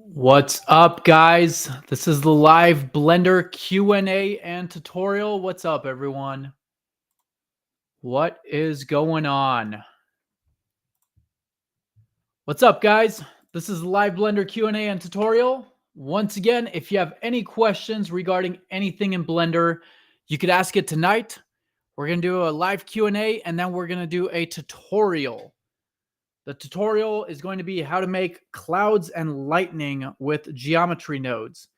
What's up, guys? This is the live Blender Q&A and tutorial. What's up, everyone? What is going on? What's up, guys? This is the live Blender Q&A and tutorial. Once again, if you have any questions regarding anything in Blender, you could ask it tonight. We're going to do a live Q&A, and then we're going to do a tutorial. The tutorial is going to be how to make clouds and lightning with geometry nodes,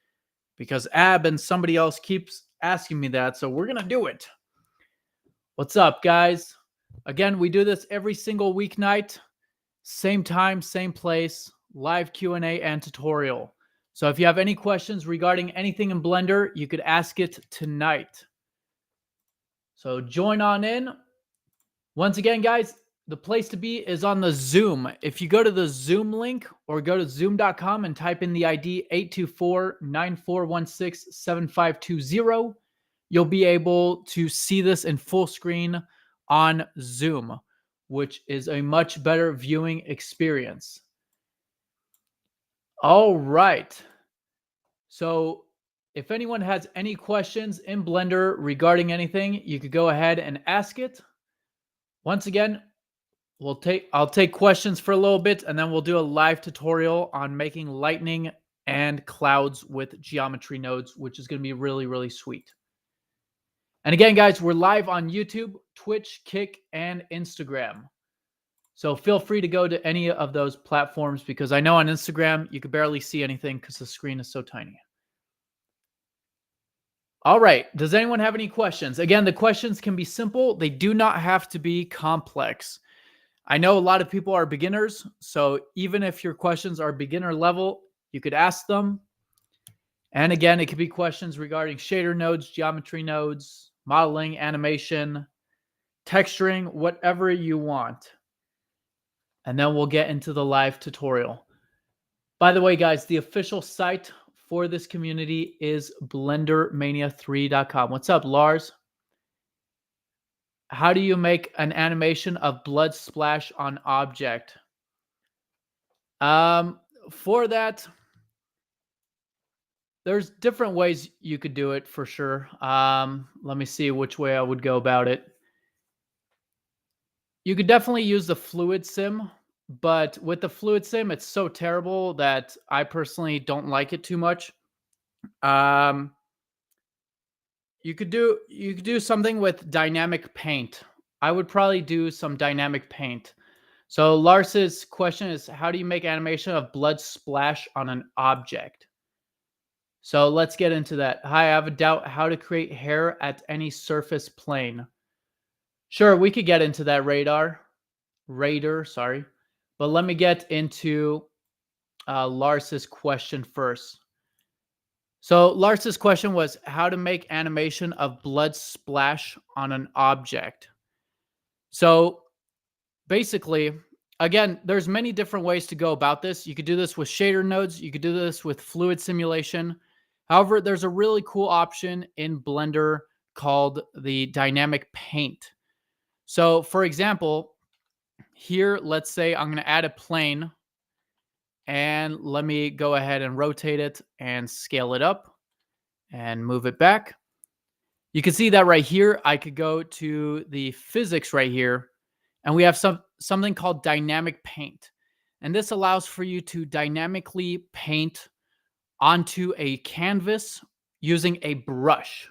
because Ab and somebody else keeps asking me that, so we're going to do it. What's up, guys? Again, we do this every single weeknight, same time, same place, live Q&A and tutorial. So if you have any questions regarding anything in Blender, you could ask it tonight. So join on in. Once again, guys, the place to be is on the Zoom. If you go to the Zoom link or go to zoom.com and type in the ID 824-9416-7520, you'll be able to see this in full screen on Zoom, which is a much better viewing experience. All right. So if anyone has any questions in Blender regarding anything, you could go ahead and ask it. Once again, I'll take questions for a little bit, and then we'll do a live tutorial on making lightning and clouds with geometry nodes, which is going to be really, really sweet. And again, guys, we're live on YouTube, Twitch, Kick, and Instagram. So feel free to go to any of those platforms, because I know on Instagram you could barely see anything because the screen is so tiny. All right. Does anyone have any questions? Again, the questions can be simple. They do not have to be complex. I know a lot of people are beginners, so even if your questions are beginner level, you could ask them. And again, it could be questions regarding shader nodes, geometry nodes, modeling, animation, texturing, whatever you want. And then we'll get into the live tutorial. By the way, guys, the official site for this community is blendermania3.com. What's up, Lars? How do you make an animation of blood splash on object? For that, there's different ways you could do it for sure. Let me see which way I would go about it. You could definitely use the fluid sim, but with the fluid sim, it's so terrible that I personally don't like it too much. You could do something with dynamic paint. I would probably do some dynamic paint. So Lars's question is, how do you make animation of blood splash on an object? So let's get into that. Hi, I have a doubt how to create hair at any surface plane. Sure, we could get into that Raider, sorry. But let me get into Lars's question first. So Lars's question was how to make animation of blood splash on an object. So basically, again, there's many different ways to go about this. You could do this with shader nodes. You could do this with fluid simulation. However, there's a really cool option in Blender called the dynamic paint. So for example, here, let's say I'm going to add a plane, and let me go ahead and rotate it and scale it up and move it back. You can see that right here, I could go to the physics right here, and we have something called dynamic paint. And this allows for you to dynamically paint onto a canvas using a brush.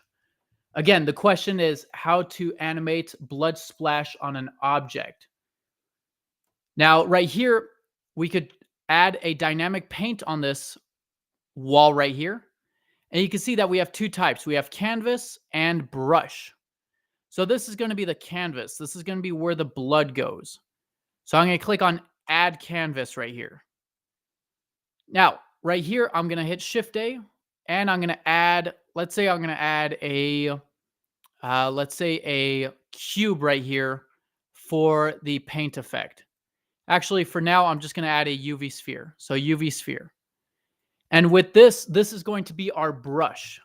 Again, the question is how to animate blood splash on an object. Now, right here, we could add a dynamic paint on this wall right here. And you can see that we have two types. We have canvas and brush. So this is going to be the canvas. This is going to be where the blood goes. So I'm going to click on Add Canvas right here. Now, right here, I'm going to hit Shift-A, and I'm going to add, let's say I'm going to add a, let's say a cube right here for the paint effect. Actually, for now, I'm just going to add a UV sphere. So UV sphere. And with this is going to be our brush.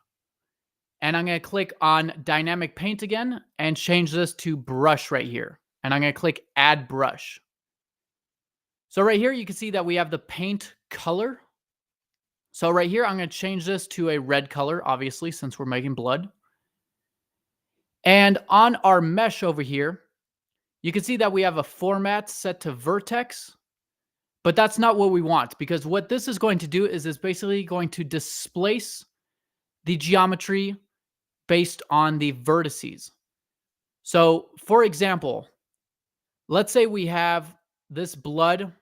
And I'm going to click on Dynamic Paint again and change this to Brush right here. And I'm going to click Add Brush. So right here, you can see that we have the paint color. So right here, I'm going to change this to a red color, obviously, since we're making blood. And on our mesh over here, you can see that we have a format set to vertex, but that's not what we want, because what this is going to do is it's basically going to displace the geometry based on the vertices. So for example, let's say we have this blood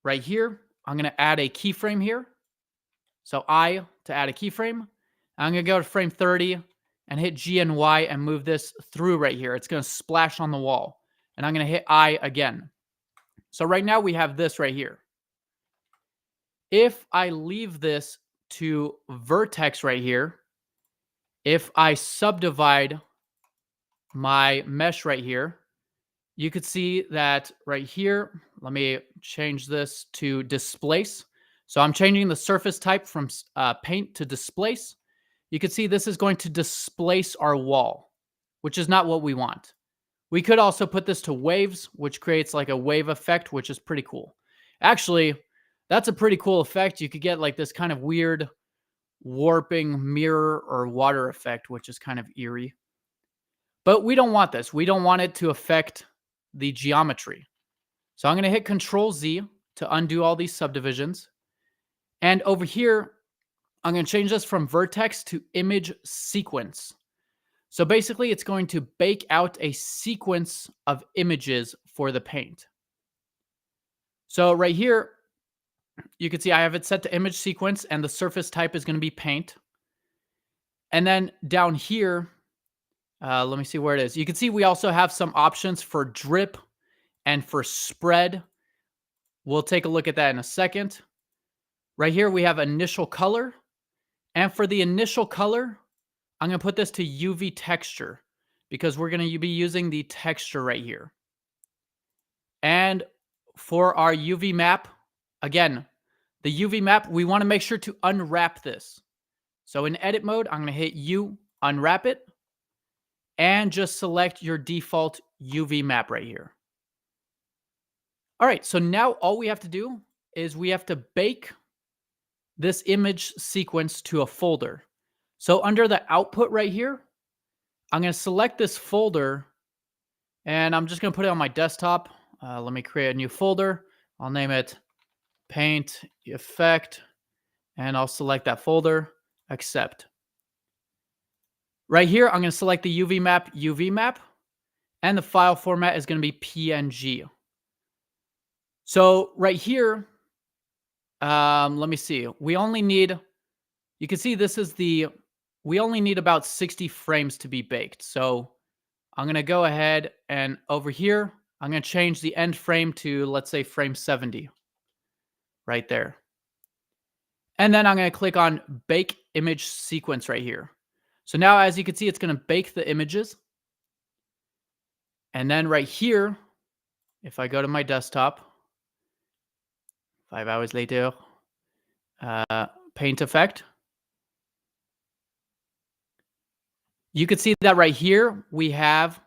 right here. I'm going to add a keyframe here. So to add a keyframe, I'm going to go to frame 30 and hit G and Y and move this through right here. It's going to splash on the wall. And I'm going to hit I again. So right now we have this right here. If I leave this to vertex right here, if I subdivide my mesh right here, you could see that right here, let me change this to displace. So I'm changing the surface type from paint to displace. You can see this is going to displace our wall, which is not what we want. We could also put this to waves, which creates like a wave effect, which is pretty cool. Actually, that's a pretty cool effect. You could get like this kind of weird warping mirror or water effect, which is kind of eerie. But we don't want this. We don't want it to affect the geometry. So I'm going to hit Control Z to undo all these subdivisions. And over here, I'm going to change this from vertex to image sequence. So basically, it's going to bake out a sequence of images for the paint. So right here, you can see I have it set to image sequence, and the surface type is going to be paint. And then down here, let me see where it is. You can see we also have some options for drip and for spread. We'll take a look at that in a second. Right here, we have initial color. And for the initial color, I'm going to put this to UV texture because we're going to be using the texture right here. And for our UV map, again, the UV map, we want to make sure to unwrap this. So in edit mode, I'm going to hit U, unwrap it, and just select your default UV map right here. All right, so now all we have to do is we have to bake this image sequence to a folder. So under the output right here, I'm going to select this folder, and I'm just going to put it on my desktop. Let me create a new folder. I'll name it Paint Effect, and I'll select that folder, accept. Right here, I'm going to select the UV map, and the file format is going to be PNG. So right here, let me see. We only need, you can see this is we only need about 60 frames to be baked. So I'm going to go ahead and over here, I'm going to change the end frame to, let's say, frame 70. Right there. And then I'm going to click on Bake Image Sequence right here. So now, as you can see, it's going to bake the images. And then right here, if I go to my desktop, 5 hours later, Paint Effect. You can see that right here, we have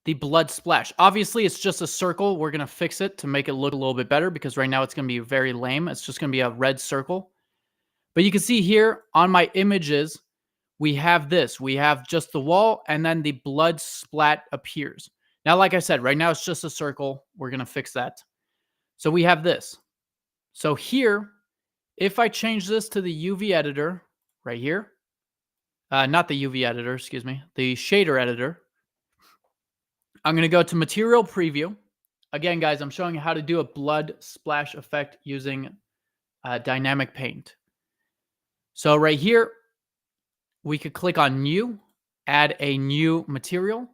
the blood splash. Obviously, it's just a circle. We're going to fix it to make it look a little bit better because right now it's going to be very lame. It's just going to be a red circle. But you can see here on my images, we have this. We have just the wall, and then the blood splat appears. Now, like I said, right now it's just a circle. We're going to fix that. So we have this. So here, if I change this to the UV editor right here, not the UV editor, excuse me, the shader editor, I'm going to go to Material Preview. Again, guys, I'm showing you how to do a blood splash effect using dynamic paint. So right here, we could click on New, add a new material.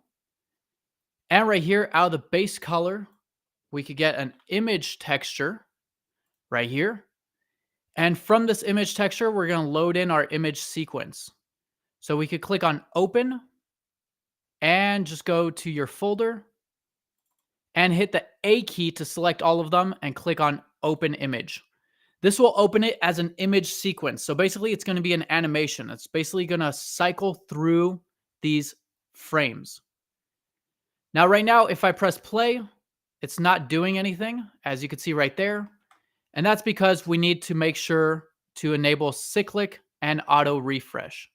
And right here, out of the base color, we could get an image texture right here. And from this image texture, we're going to load in our image sequence. So we could click on Open and just go to your folder and hit the A key to select all of them and click on Open Image. This will open it as an image sequence. So basically, it's going to be an animation. It's basically going to cycle through these frames. Now, right now, if I press play, it's not doing anything, as you can see right there. And that's because we need to make sure to enable cyclic and auto refresh.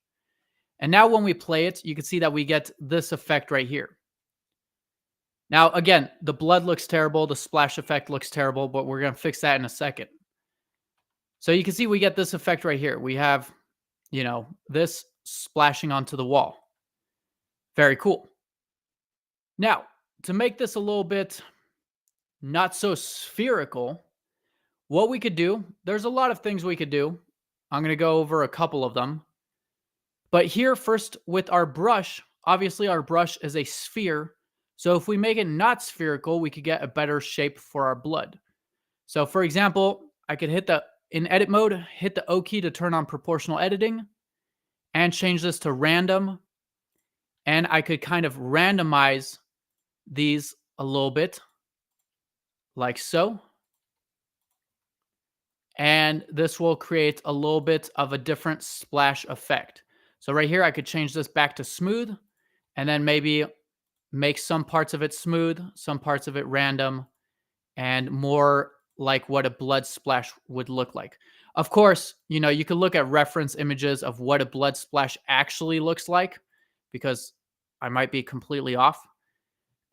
And now when we play it, you can see that we get this effect right here. Now, again, the blood looks terrible. The splash effect looks terrible, but we're going to fix that in a second. So you can see we get this effect right here. We have, this splashing onto the wall. Very cool. Now, to make this a little bit not so spherical, what we could do, there's a lot of things we could do. I'm going to go over a couple of them. But here, first, with our brush, obviously our brush is a sphere. So if we make it not spherical, we could get a better shape for our blood. So for example, I could in edit mode, hit the O key to turn on proportional editing and change this to random. And I could kind of randomize these a little bit like so. And this will create a little bit of a different splash effect. So right here, I could change this back to smooth and then maybe make some parts of it smooth, some parts of it random, and more like what a blood splash would look like. Of course, you can look at reference images of what a blood splash actually looks like because I might be completely off.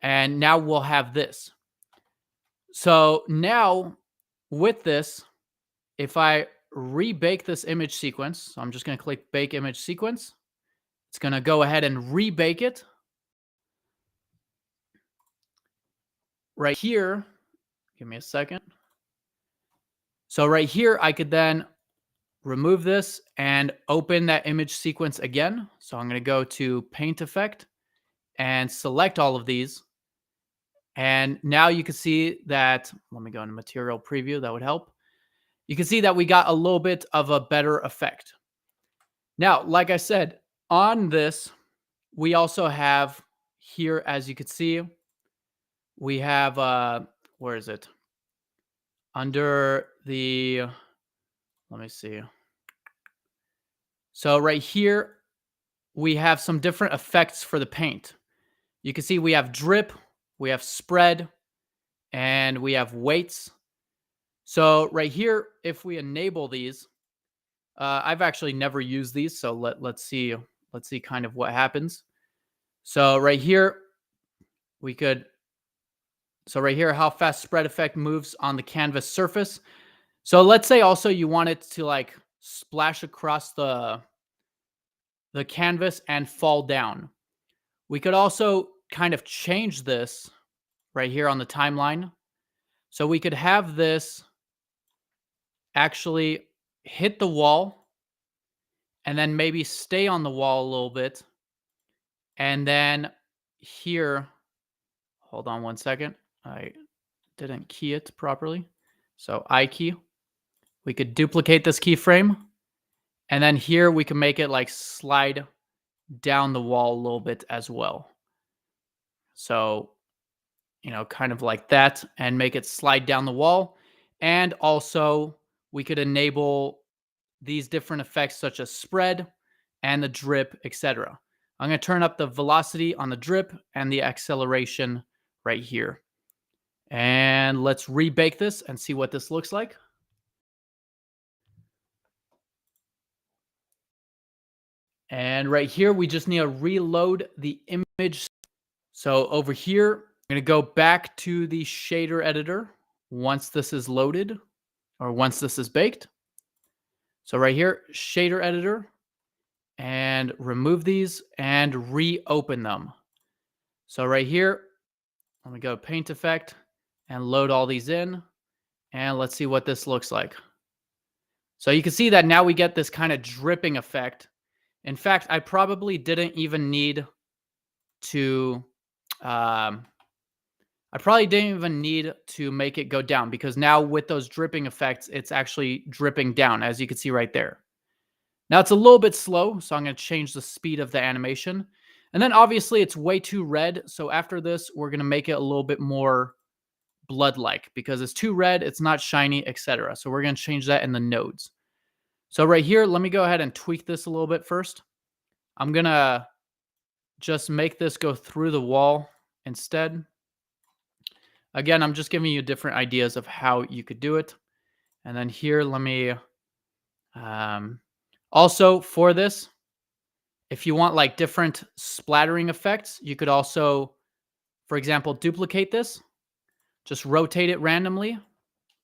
And now we'll have this. So now with this, if I rebake this image sequence, so I'm just going to click bake image sequence. It's going to go ahead and rebake it. Right here, give me a second. So right here, I could then remove this and open that image sequence again. So I'm going to go to Paint Effect and select all of these. And now you can see that, let me go into Material Preview, that would help. You can see that we got a little bit of a better effect. Now, like I said, on this, we also have here, as you can see, we have, where is it? Under the, let me see. So right here, we have some different effects for the paint. You can see we have drip, we have spread, and we have weights. So right here, if we enable these, I've actually never used these, so let's see kind of what happens. So right here, right here, how fast spread effect moves on the canvas surface. So let's say also you want it to like splash across the canvas and fall down. We could also kind of change this right here on the timeline. So we could have this actually hit the wall and then maybe stay on the wall a little bit. And then here, hold on one second. I didn't key it properly. So I key. We could duplicate this keyframe. And then here we can make it like slide down the wall a little bit as well. So, kind of like that and make it slide down the wall. And also we could enable these different effects such as spread and the drip, etc. I'm going to turn up the velocity on the drip and the acceleration right here. And let's rebake this and see what this looks like. And right here, we just need to reload the image. So over here, I'm going to go back to the shader editor once this is loaded or once this is baked. So right here, shader editor, and remove these and reopen them. So right here, let me go Paint Effect and load all these in. And let's see what this looks like. So you can see that now we get this kind of dripping effect. In fact, I probably didn't even need to, make it go down because now with those dripping effects, it's actually dripping down, as you can see right there. Now it's a little bit slow, so I'm going to change the speed of the animation. And then obviously it's way too red. So after this, we're going to make it a little bit more blood-like because it's too red, it's not shiny, etc. So we're going to change that in the nodes. So right here, let me go ahead and tweak this a little bit first. I'm going to just make this go through the wall instead. Again, I'm just giving you different ideas of how you could do it. And then here, let me Um, Also, for this, if you want like different splattering effects, you could also, for example, duplicate this, just rotate it randomly,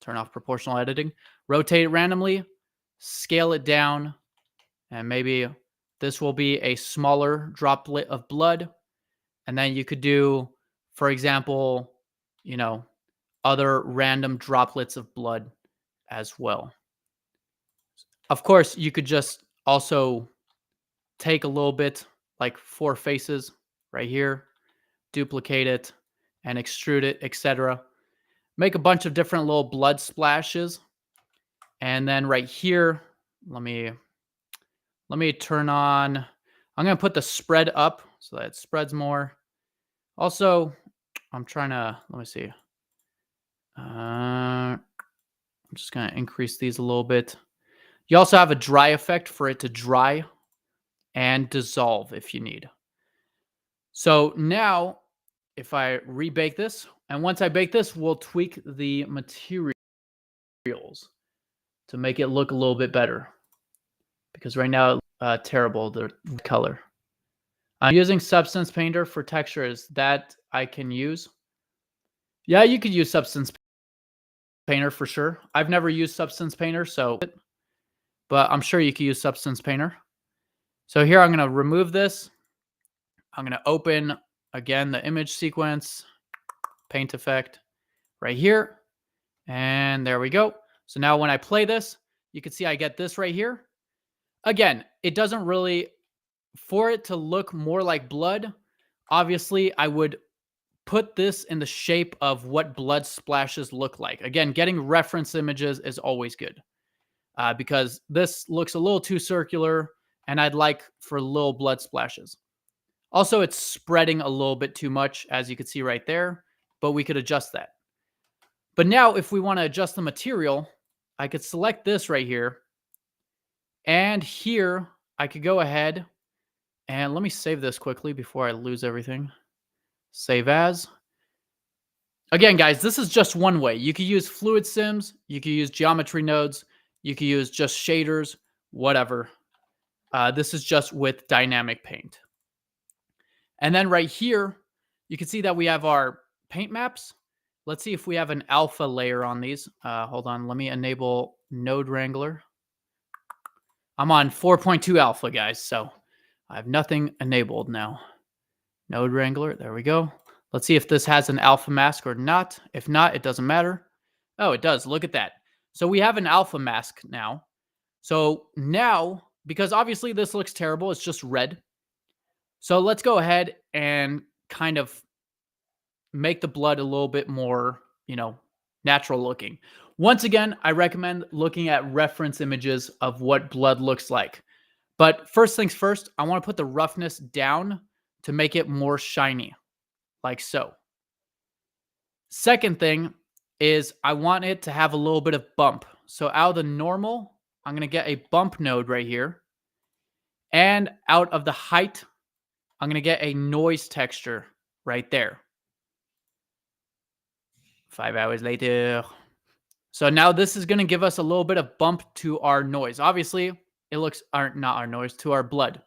turn off proportional editing, rotate it randomly, scale it down, and maybe this will be a smaller droplet of blood. And then you could do, for example, you know, other random droplets of blood as well. Of course, you could just also take a little bit, like 4 faces right here, duplicate it, and extrude it, etc. Make a bunch of different little blood splashes. And then right here, let me turn on, I'm going to put the spread up so that it spreads more. Also, I'm trying to, let me see. I'm just going to increase these a little bit. You also have a dry effect for it to dry and dissolve if you need. So now, if I rebake this, and once I bake this, we'll tweak the materials to make it look a little bit better. Because right now, terrible, the color. I'm using Substance Painter for textures that I can use. Yeah, you could use Substance Painter for sure. I've never used Substance Painter, but I'm sure you could use Substance Painter. So here I'm going to remove this. I'm going to open, again, the image sequence, paint effect right here. And there we go. So now when I play this, you can see I get this right here. Again, it doesn't really, for it to look more like blood, obviously I would put this in the shape of what blood splashes look like. Again, getting reference images is always good because this looks a little too circular and I'd like for little blood splashes. Also, it's spreading a little bit too much, as you can see right there, but we could adjust that. But now if we want to adjust the material, I could select this right here. And here I could go ahead and let me save this quickly before I lose everything. Save as. Again, guys, this is just one way. You could use fluid sims, you could use geometry nodes, you could use just shaders, whatever. This is just with dynamic paint. And then right here, you can see that we have our paint maps. Let's see if we have an alpha layer on these. Hold on, let me enable Node Wrangler. I'm on 4.2 alpha, guys, so I have nothing enabled now. Node Wrangler, there we go. Let's see if this has an alpha mask or not. If not, it doesn't matter. Oh, it does. Look at that. So we have an alpha mask now. So now, because obviously this looks terrible, it's just red. So let's go ahead and kind of make the blood a little bit more, natural looking. Once again, I recommend looking at reference images of what blood looks like. But first things first, I want to put the roughness down to make it more shiny, like so. Second thing is I want it to have a little bit of bump. So out of the normal, I'm going to get a bump node right here. And out of the height, I'm going to get a noise texture right there. 5 hours later. So now this is going to give us a little bit of bump to our noise. Obviously, it looks, not our noise, to our blood.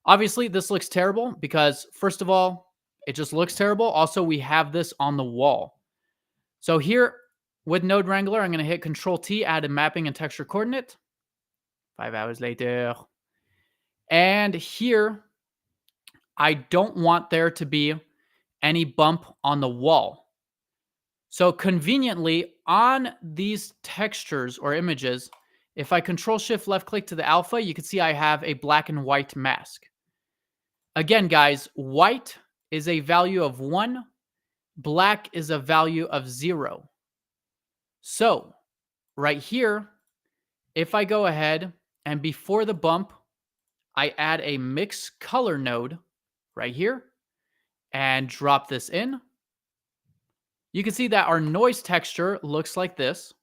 Obviously, this looks terrible because, first of all, it just looks terrible. Also, we have this on the wall. So here with Node Wrangler, I'm going to hit Control-T, add a mapping and texture coordinate. 5 hours later. And here, I don't want there to be any bump on the wall. So conveniently, on these textures or images, if I Control-Shift left-click to the alpha, you can see I have a black and white mask. Again, guys, white is a value of 1. Black is a value of 0. So right here, if I go ahead and before the bump, I add a mix color node right here and drop this in. You can see that our noise texture looks like this.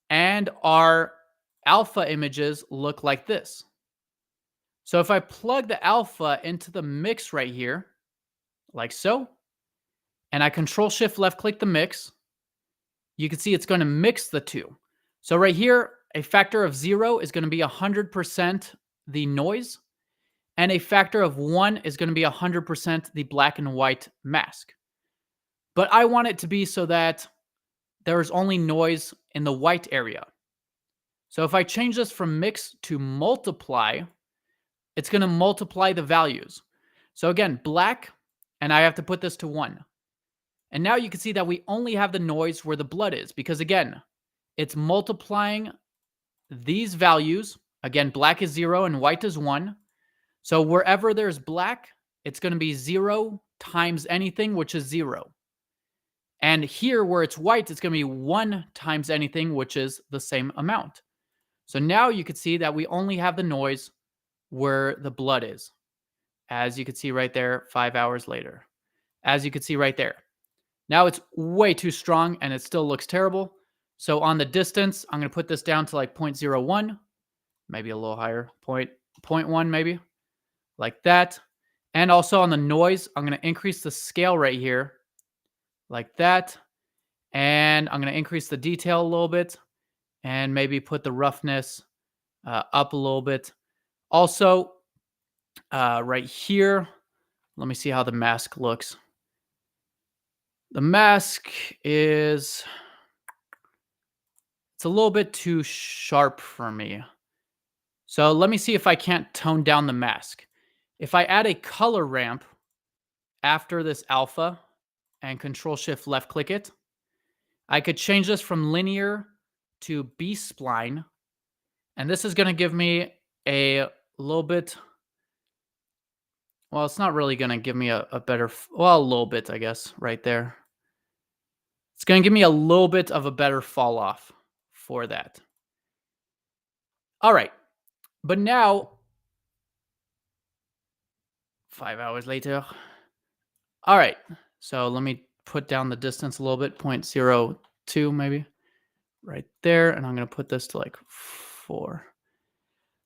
And our alpha images look like this. So if I plug the alpha into the mix right here, like so, and I Control-Shift left-click the mix, you can see it's going to mix the two. So right here, A factor of 0 is going to be 100% the noise, and a factor of 1 is going to be 100% the black and white mask. But I want it to be so that there is only noise in the white area. So if I change this from mix to multiply, it's going to multiply the values. So again, black, and I have to put this to 1. And now you can see that we only have the noise where the blood is, because again, it's multiplying these values. Again, black is 0 and white is 1. So wherever there's black, it's going to be 0 times anything, which is 0. And here where it's white, it's going to be 1 times anything, which is the same amount. So now you can see that we only have the noise where the blood is. As you can see right there, 5 hours later. As you can see right there. Now it's way too strong and it still looks terrible. So on the distance, I'm going to put this down to like 0.01, maybe a little higher, 0.1 maybe, like that. And also on the noise, I'm going to increase the scale right here, like that. And I'm going to increase the detail a little bit and maybe put the roughness up a little bit. Also, right here, let me see how the mask looks. The mask is, it's a little bit too sharp for me. So let me see if I can't tone down the mask. If I add a color ramp after this alpha and Control-Shift left click it, I could change this from linear to B-spline. And this is going to give me a little bit, well, it's not really going to give me a better, well, a little bit, I guess, right there. It's going to give me a little bit of a better fall off for that. All right. But now, 5 hours later. All right. So let me put down the distance a little bit, 0.02 maybe, right there. And I'm going to put this to like 4.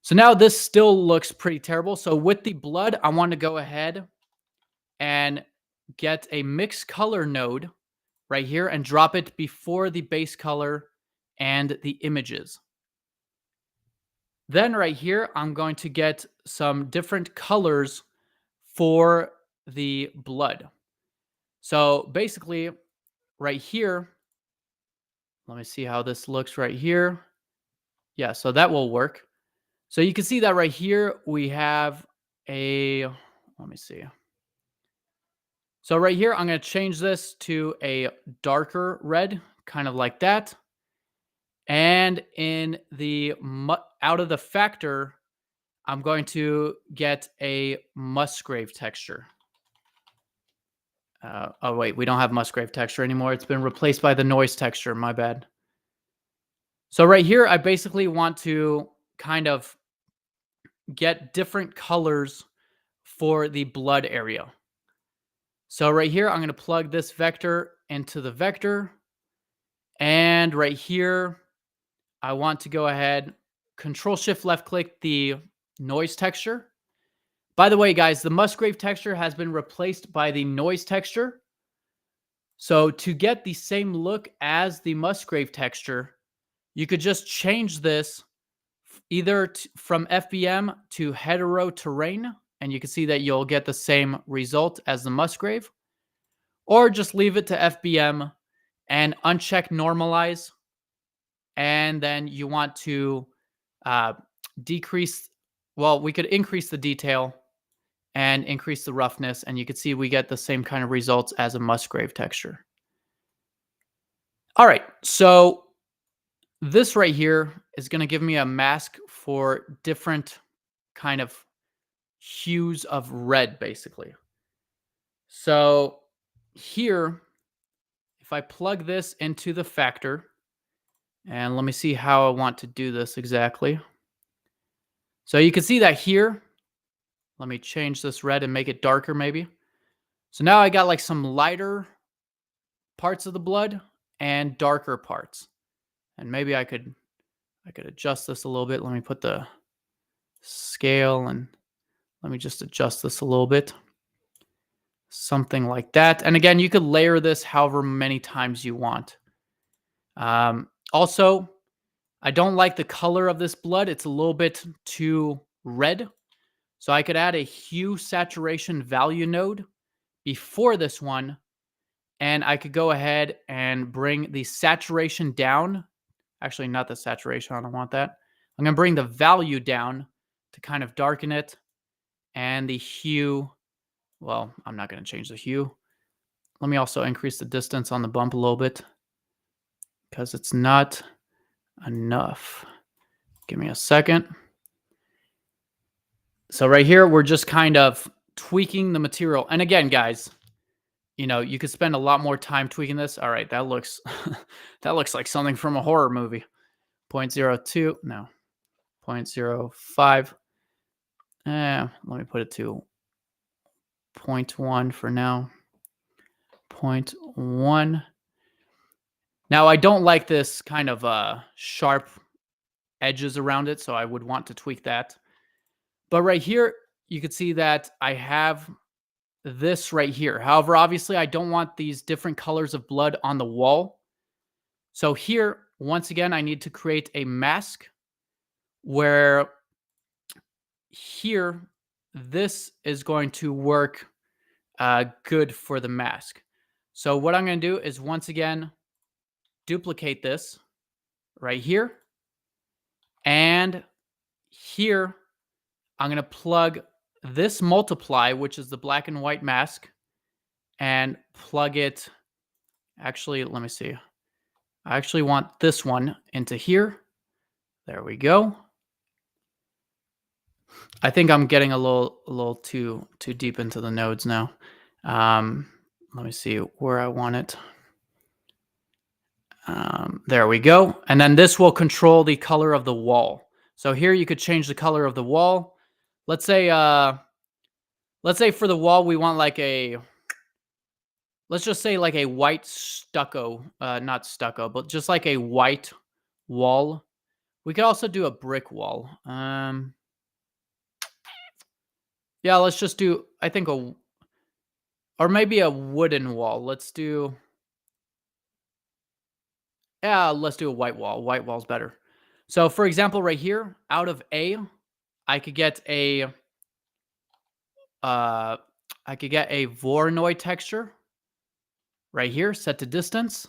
So now this still looks pretty terrible. So with the blood, I want to go ahead and get a mix color node right here and drop it before the base color and the images. Then right here, I'm going to get some different colors for the blood. So basically right here, let me see how this looks right here. Yeah, so that will work. So you can see that right here, we have a, let me see. So right here, I'm going to change this to a darker red, kind of like that. And in the, out of the factor, I'm going to get a Musgrave texture. Oh, wait, we don't have Musgrave texture anymore. It's been replaced by the noise texture. My bad. So right here, I basically want to kind of get different colors for the blood area. So right here, I'm going to plug this vector into the vector. And right here, I want to go ahead, Control-Shift left click the noise texture. By the way, guys, the Musgrave texture has been replaced by the noise texture. So to get the same look as the Musgrave texture, you could just change this either from FBM to hetero terrain, and you can see that you'll get the same result as the Musgrave, or just leave it to FBM and uncheck normalize, and then you want to decrease, well, we could increase the detail and increase the roughness, and you can see we get the same kind of results as a Musgrave texture. All right, so this right here is going to give me a mask for different kind of hues of red, basically. So here, if I plug this into the factor, and let me see how I want to do this exactly. So you can see that here, let me change this red and make it darker maybe. So now I got like some lighter parts of the blood and darker parts. And maybe I could adjust this a little bit. Let me put the scale and let me just adjust this a little bit. Something like that. And again, you could layer this however many times you want. Also, I don't like the color of this blood. It's a little bit too red. So I could add a hue saturation value node before this one, and I could go ahead and bring the saturation down. Actually, not the saturation. I don't want that. I'm going to bring the value down to kind of darken it. And the hue, well, I'm not going to change the hue. Let me also increase the distance on the bump a little bit because it's not enough. Give me a second. So right here, we're just kind of tweaking the material. And again, guys, you know, you could spend a lot more time tweaking this. All right, that looks that looks like something from a horror movie. 0.02, no, 0.05. Let me put it to 0.1 for now. 0.1. Now, I don't like this kind of sharp edges around it, so I would want to tweak that. But right here, you can see that I have this right here. However, obviously, I don't want these different colors of blood on the wall. So here, once again, I need to create a mask where here, this is going to work good for the mask. So what I'm going to do is once again, duplicate this right here. And here, I'm going to plug this multiply, which is the black and white mask, and plug it. Actually, let me see. I actually want this one into here. There we go. I think I'm getting a little too deep into the nodes now. Let me see where I want it. There we go. And then this will control the color of the wall. So here you could change the color of the wall. Let's say for the wall we want like a, let's just say like a white stucco, not stucco, but just like a white wall. We could also do a brick wall. Yeah, let's just do, I think or maybe a wooden wall. Let's do a white wall. White wall's better. So for example, right here, out of A, I could get a Voronoi texture right here, set to distance.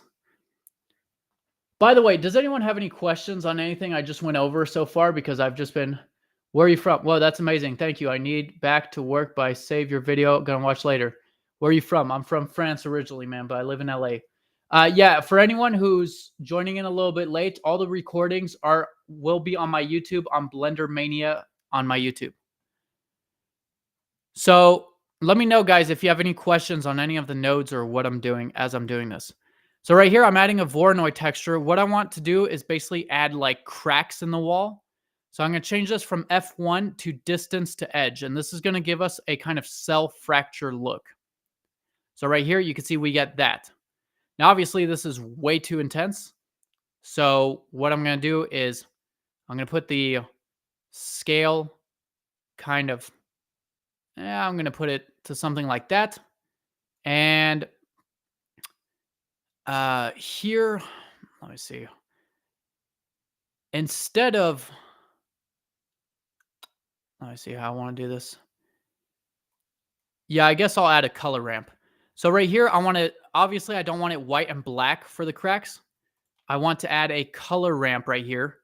By the way, does anyone have any questions on anything I just went over so far? Because I've just been, where are you from? Whoa, that's amazing. Thank you. I need back to work by save your video. Gonna watch later. Where are you from? I'm from France originally, man, but I live in LA. Yeah, for anyone who's joining in a little bit late, all the recordings will be on my YouTube, on Blender Mania on my YouTube. So let me know, guys, if you have any questions on any of the nodes or what I'm doing as I'm doing this. So right here, I'm adding a Voronoi texture. What I want to do is basically add like cracks in the wall. So I'm going to change this from F1 to distance to edge. And this is going to give us a kind of cell fracture look. So right here, you can see we get that. Now, obviously, this is way too intense. So what I'm going to do is I'm going to put the scale kind of, I'm going to put it to something like that. And here, let me see. Instead of, let me see how I want to do this. Yeah, I guess I'll add a color ramp. So right here, I want to, obviously I don't want it white and black for the cracks. I want to add a color ramp right here.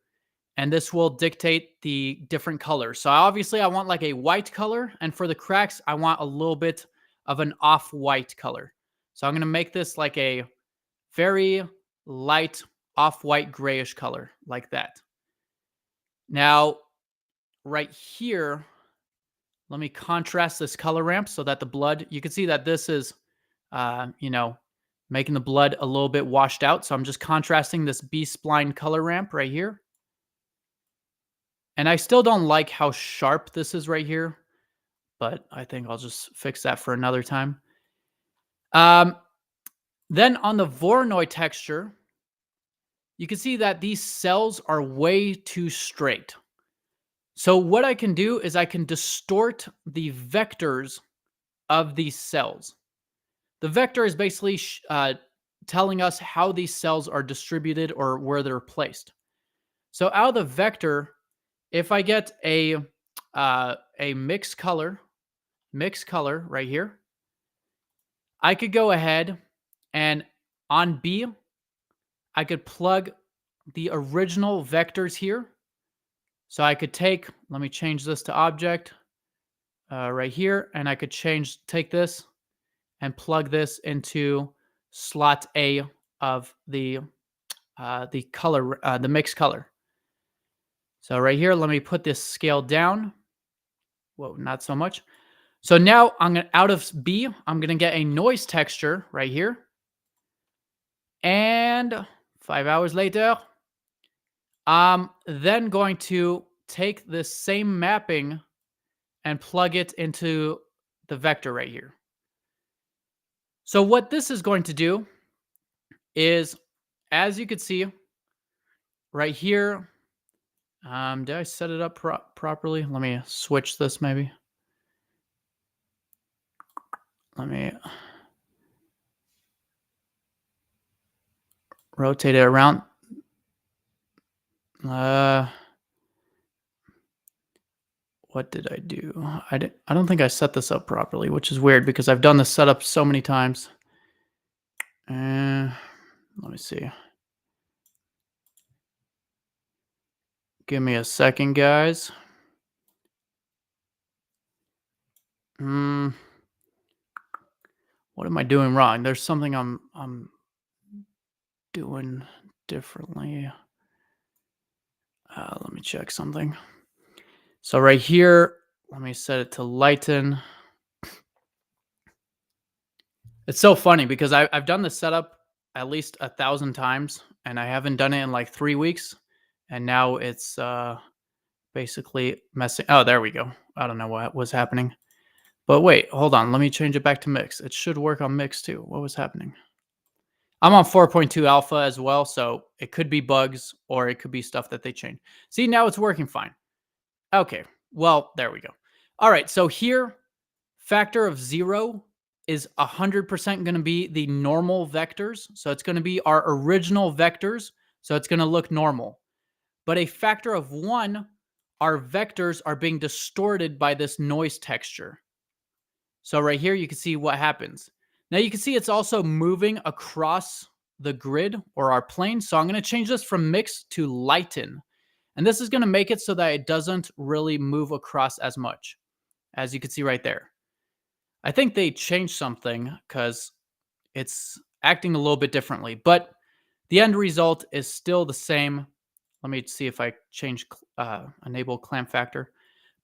And this will dictate the different colors. So obviously I want like a white color. And for the cracks, I want a little bit of an off-white color. So I'm going to make this like a very light off-white grayish color like that. Now, right here, let me contrast this color ramp so that the blood, you can see that this is, making the blood a little bit washed out. So I'm just contrasting this B-spline color ramp right here. And I still don't like how sharp this is right here, but I think I'll just fix that for another time. Then on the Voronoi texture, you can see that these cells are way too straight. So what I can do is I can distort the vectors of these cells. The vector is basically telling us how these cells are distributed or where they're placed. So out of the vector, if I get a mixed color right here, I could go ahead and on B, I could plug the original vectors here. So I could let me change this to object right here, and I could take this and plug this into slot A of the color, the mixed color. So right here, let me put this scale down. Whoa, not so much. So now I'm gonna out of B, I'm gonna get a noise texture right here. And 5 hours later, I'm then going to take this same mapping and plug it into the vector right here. So what this is going to do is, as you can see right here, did I set it up properly? Let me switch this maybe. Let me rotate it around. What did I do? I don't think I set this up properly, which is weird because I've done this setup so many times. Let me see. Give me a second, guys. What am I doing wrong? There's something I'm doing differently. Let me check something. So right here, let me set it to lighten. It's so funny because I've done this setup at least 1,000 times, and I haven't done it in like 3 weeks, and now it's basically messing. Oh, there we go. I don't know what was happening. But wait, hold on. Let me change it back to mix. It should work on mix too. What was happening? I'm on 4.2 alpha as well, so it could be bugs or it could be stuff that they changed. See, now it's working fine. Okay, well, there we go. All right, so here, factor of 0 is 100% going to be the normal vectors. So it's going to be our original vectors. So it's going to look normal. But a factor of 1, our vectors are being distorted by this noise texture. So right here, you can see what happens. Now you can see it's also moving across the grid or our plane. So I'm going to change this from mix to lighten. And this is going to make it so that it doesn't really move across as much, as you can see right there. I think they changed something because it's acting a little bit differently, but the end result is still the same. Let me see if I change enable clamp factor.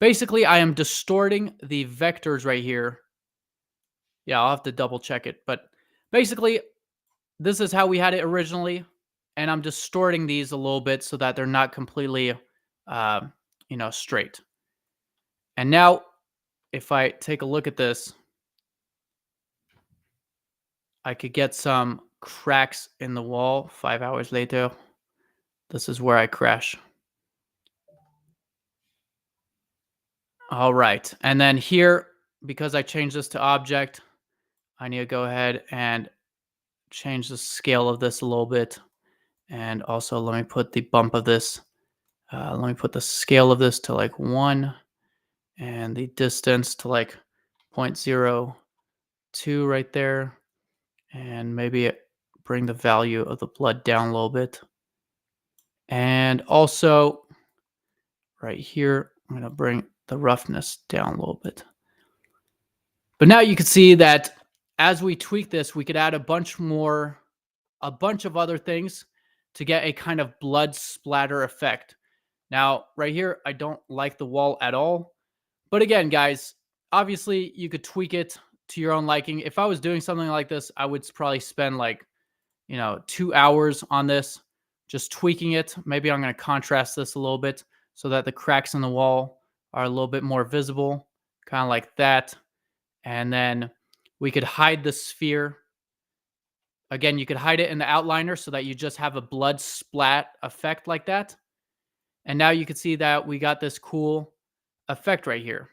Basically, I am distorting the vectors right here. Yeah, I'll have to double check it, but basically, this is how we had it originally, and I'm distorting these a little bit so that they're not completely, straight. And now, if I take a look at this, I could get some cracks in the wall 5 hours later. This is where I crash. All right. And then here, because I changed this to object, I need to go ahead and change the scale of this a little bit. And also let me put the bump of this. Let me put the scale of this to like 1 and the distance to like 0.02 right there. And maybe bring the value of the blood down a little bit. And also right here, I'm going to bring the roughness down a little bit. But now you can see that as we tweak this, we could add a bunch of other things to get a kind of blood splatter effect. Now, right here, I don't like the wall at all. But again, guys, obviously you could tweak it to your own liking. If I was doing something like this, I would probably spend like, 2 hours on this, just tweaking it. Maybe I'm going to contrast this a little bit so that the cracks in the wall are a little bit more visible, kind of like that. And then we could hide the sphere. Again, you could hide it in the outliner so that you just have a blood splat effect like that. And now you can see that we got this cool effect right here.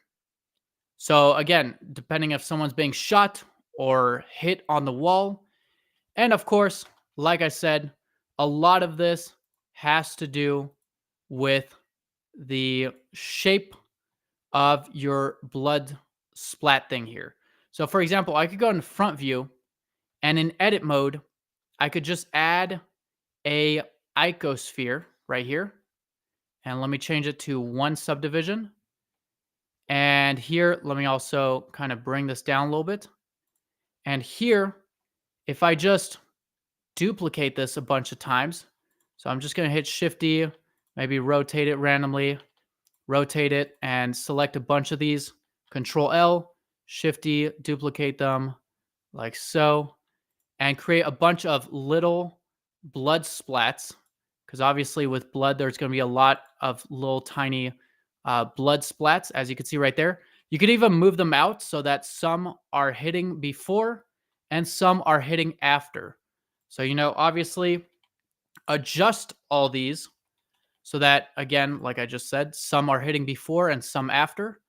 So again, depending if someone's being shot or hit on the wall. And of course, like I said, a lot of this has to do with the shape of your blood splat thing here. So for example, I could go in front view and in edit mode, I could just add a icosphere right here. And let me change it to one subdivision. And here, let me also kind of bring this down a little bit. And here, if I just duplicate this a bunch of times, so I'm just going to hit Shift D, maybe rotate it randomly, rotate it, and select a bunch of these. Control L, Shift D, duplicate them like so, and create a bunch of little blood splats. Because obviously with blood, there's going to be a lot of little tiny blood splats, as you can see right there. You could even move them out so that some are hitting before and some are hitting after. So, obviously adjust all these so that, again, like I just said, some are hitting before and some after,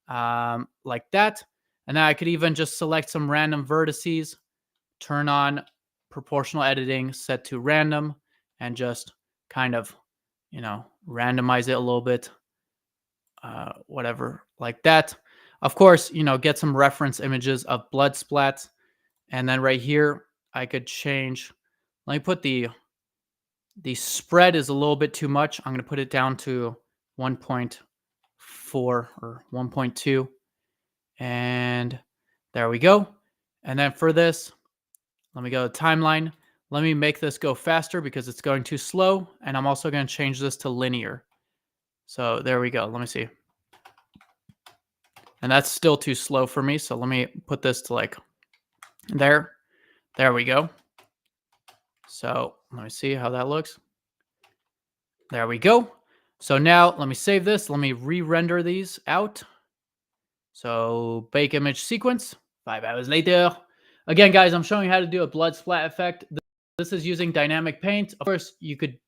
like that. And then I could even just select some random vertices, turn on proportional editing, set to random, and just kind of, randomize it a little bit, whatever, like that. Of course, get some reference images of blood splats. And then right here, I could change, let me put the spread is a little bit too much. I'm going to put it down to 1.4 or 1.2. And there we go. And then for this, let me go to timeline. Let me make this go faster because it's going too slow. And I'm also going to change this to linear. So there we go. Let me see. And that's still too slow for me. So let me put this to like there. There we go. So let me see how that looks. There we go. So now let me save this. Let me re-render these out. So bake image sequence, 5 hours later. Again, guys, I'm showing you how to do a blood splat effect. This is using dynamic paint. Of course, you could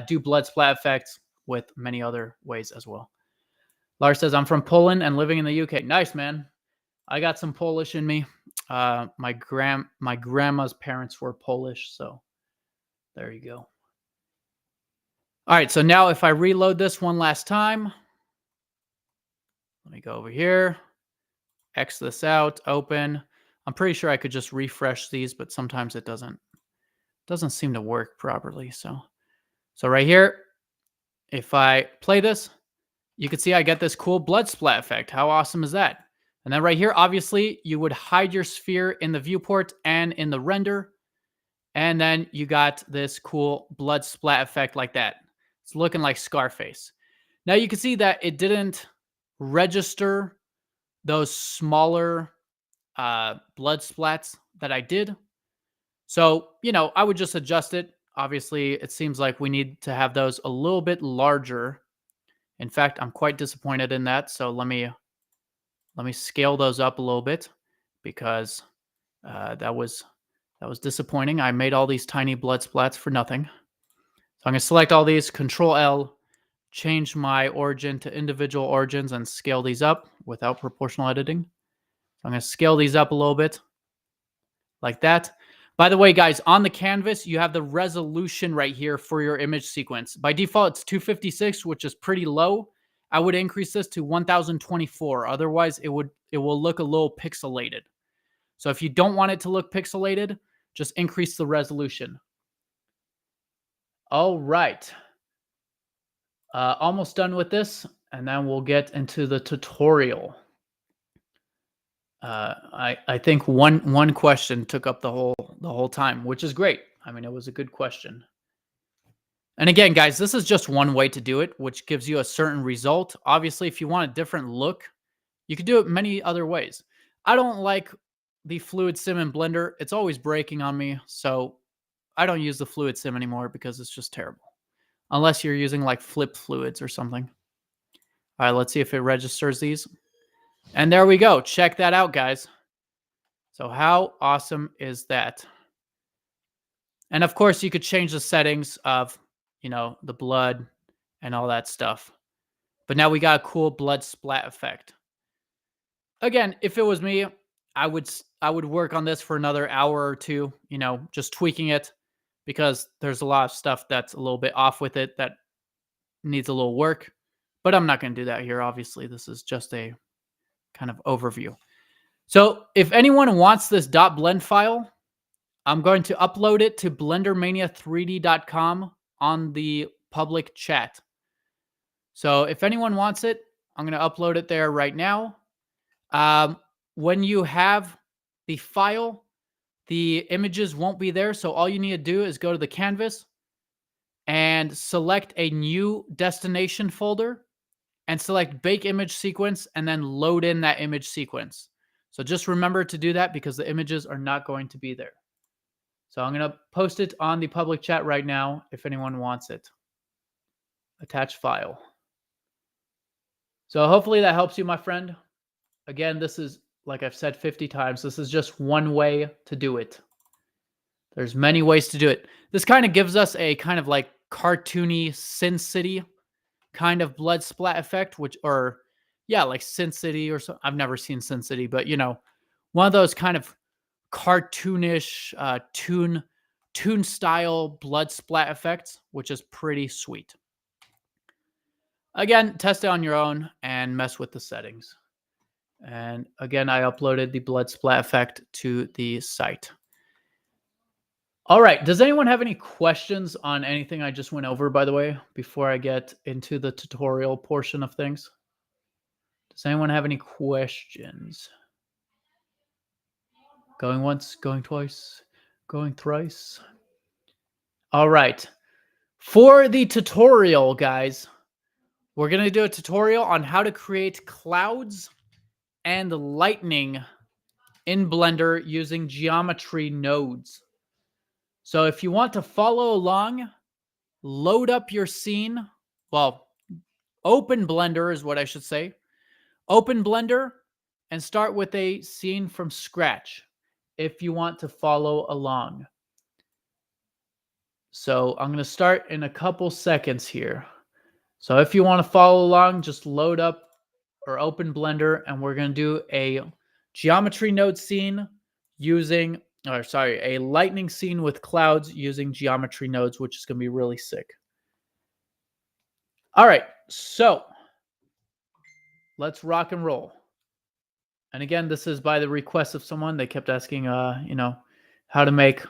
do blood splat effects with many other ways as well. Lars says, I'm from Poland and living in the UK. Nice, man. I got some Polish in me. My grandma's parents were Polish, so there you go. All right, so now if I reload this one last time, let me go over here, X this out, open. I'm pretty sure I could just refresh these, but sometimes it doesn't seem to work properly. So right here, if I play this, you can see I get this cool blood splat effect. How awesome is that? And then right here, obviously, you would hide your sphere in the viewport and in the render. And then you got this cool blood splat effect like that. It's looking like Scarface. Now you can see that it didn't register those smaller blood splats that I did. So, I would just adjust it. Obviously, it seems like we need to have those a little bit larger. In fact, I'm quite disappointed in that. So let me scale those up a little bit because that was disappointing. I made all these tiny blood splats for nothing. So I'm going to select all these, Control L, change my origin to individual origins and scale these up without proportional editing. So I'm going to scale these up a little bit like that. By the way, guys, on the canvas, you have the resolution right here for your image sequence. By default, it's 256, which is pretty low. I would increase this to 1024. Otherwise, it will look a little pixelated. So if you don't want it to look pixelated, just increase the resolution. All right. Almost done with this, and then we'll get into the tutorial. I think one question took up the whole time, which is great. I mean, it was a good question. And again, guys, this is just one way to do it, which gives you a certain result. Obviously, if you want a different look, you could do it many other ways. I don't like the fluid sim in Blender. It's always breaking on me, so I don't use the fluid sim anymore because it's just terrible. Unless you're using like flip fluids or something. All right, let's see if it registers these. And there we go. Check that out, guys. So how awesome is that? And of course, you could change the settings of, the blood and all that stuff. But now we got a cool blood splat effect. Again, if it was me, I would work on this for another hour or two, just tweaking it because there's a lot of stuff that's a little bit off with it that needs a little work, but I'm not going to do that here. Obviously, this is just a kind of overview. So if anyone wants this .blend file, I'm going to upload it to blendermania3d.com on the public chat. So if anyone wants it, I'm going to upload it there right now. When you have the file, the images won't be there. So all you need to do is go to the canvas and select a new destination folder and select bake image sequence and then load in that image sequence. So just remember to do that because the images are not going to be there. So I'm going to post it on the public chat right now if anyone wants it. Attach file. So hopefully that helps you, my friend. Again, this is, like I've said 50 times, this is just one way to do it. There's many ways to do it. This kind of gives us a kind of like cartoony Sin City kind of blood splat effect, like Sin City or so. I've never seen Sin City, but one of those kind of cartoonish toon style blood splat effects, which is pretty sweet. Again, test it on your own and mess with the settings. And again, I uploaded the blood splat effect to the site. All right. Does anyone have any questions on anything I just went over, by the way, before I get into the tutorial portion of things? Does anyone have any questions? Going once, going twice, going thrice. All right. For the tutorial, guys, we're going to do a tutorial on how to create clouds and lightning in Blender using geometry nodes. So if you want to follow along, load up your scene. Well, open Blender is what I should say. Open Blender and start with a scene from scratch if you want to follow along. So I'm going to start in a couple seconds here. So if you want to follow along, just load up or open Blender, and we're going to do a geometry node scene using, a lightning scene with clouds using geometry nodes, which is going to be really sick. All right, so let's rock and roll. And again, this is by the request of someone. They kept asking, how to make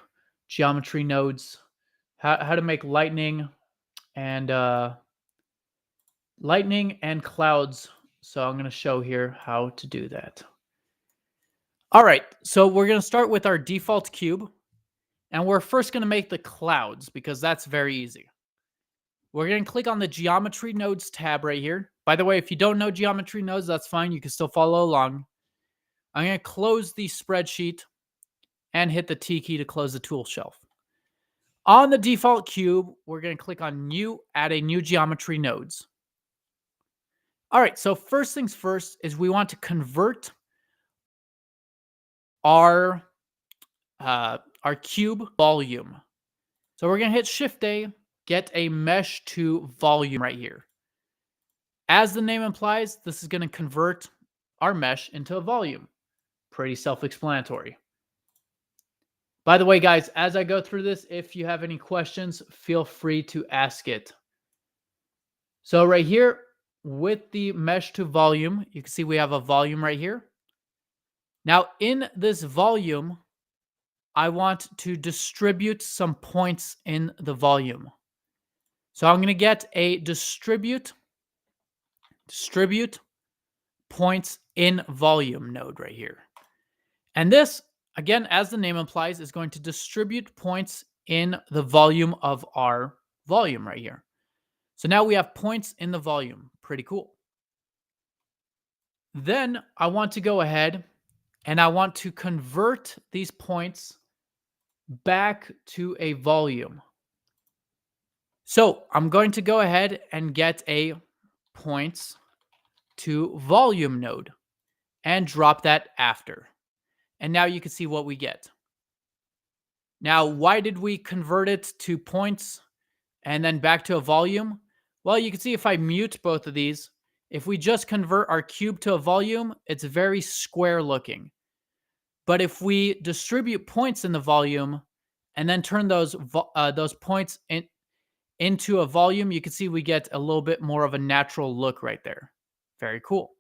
geometry nodes, how to make lightning and clouds. So I'm going to show here how to do that. All right, so we're going to start with our default cube, and we're first going to make the clouds because that's very easy. We're going to click on the Geometry Nodes tab right here. By the way, if you don't know Geometry Nodes, that's fine. You can still follow along. I'm going to close the spreadsheet and hit the T key to close the tool shelf. On the default cube, we're going to click on New, add a new Geometry Nodes. All right, so first things first is we want to convert our cube volume. So we're going to hit Shift-A, get a mesh to volume right here. As the name implies, this is going to convert our mesh into a volume. Pretty self-explanatory. By the way, guys, as I go through this, if you have any questions, feel free to ask it. So right here, with the mesh to volume, you can see we have a volume right here. Now, in this volume, I want to distribute some points in the volume. So I'm going to get a distribute points in volume node right here. And this, again, as the name implies, is going to distribute points in the volume of our volume right here. So now we have points in the volume. Pretty cool. Then I want to go ahead and I want to convert these points back to a volume. So I'm going to go ahead and get a points to volume node and drop that after. And now you can see what we get. Now, why did we convert it to points and then back to a volume? Well, you can see if I mute both of these, if we just convert our cube to a volume, it's very square looking. But if we distribute points in the volume and then turn those points into a volume, you can see we get a little bit more of a natural look right there. Very cool.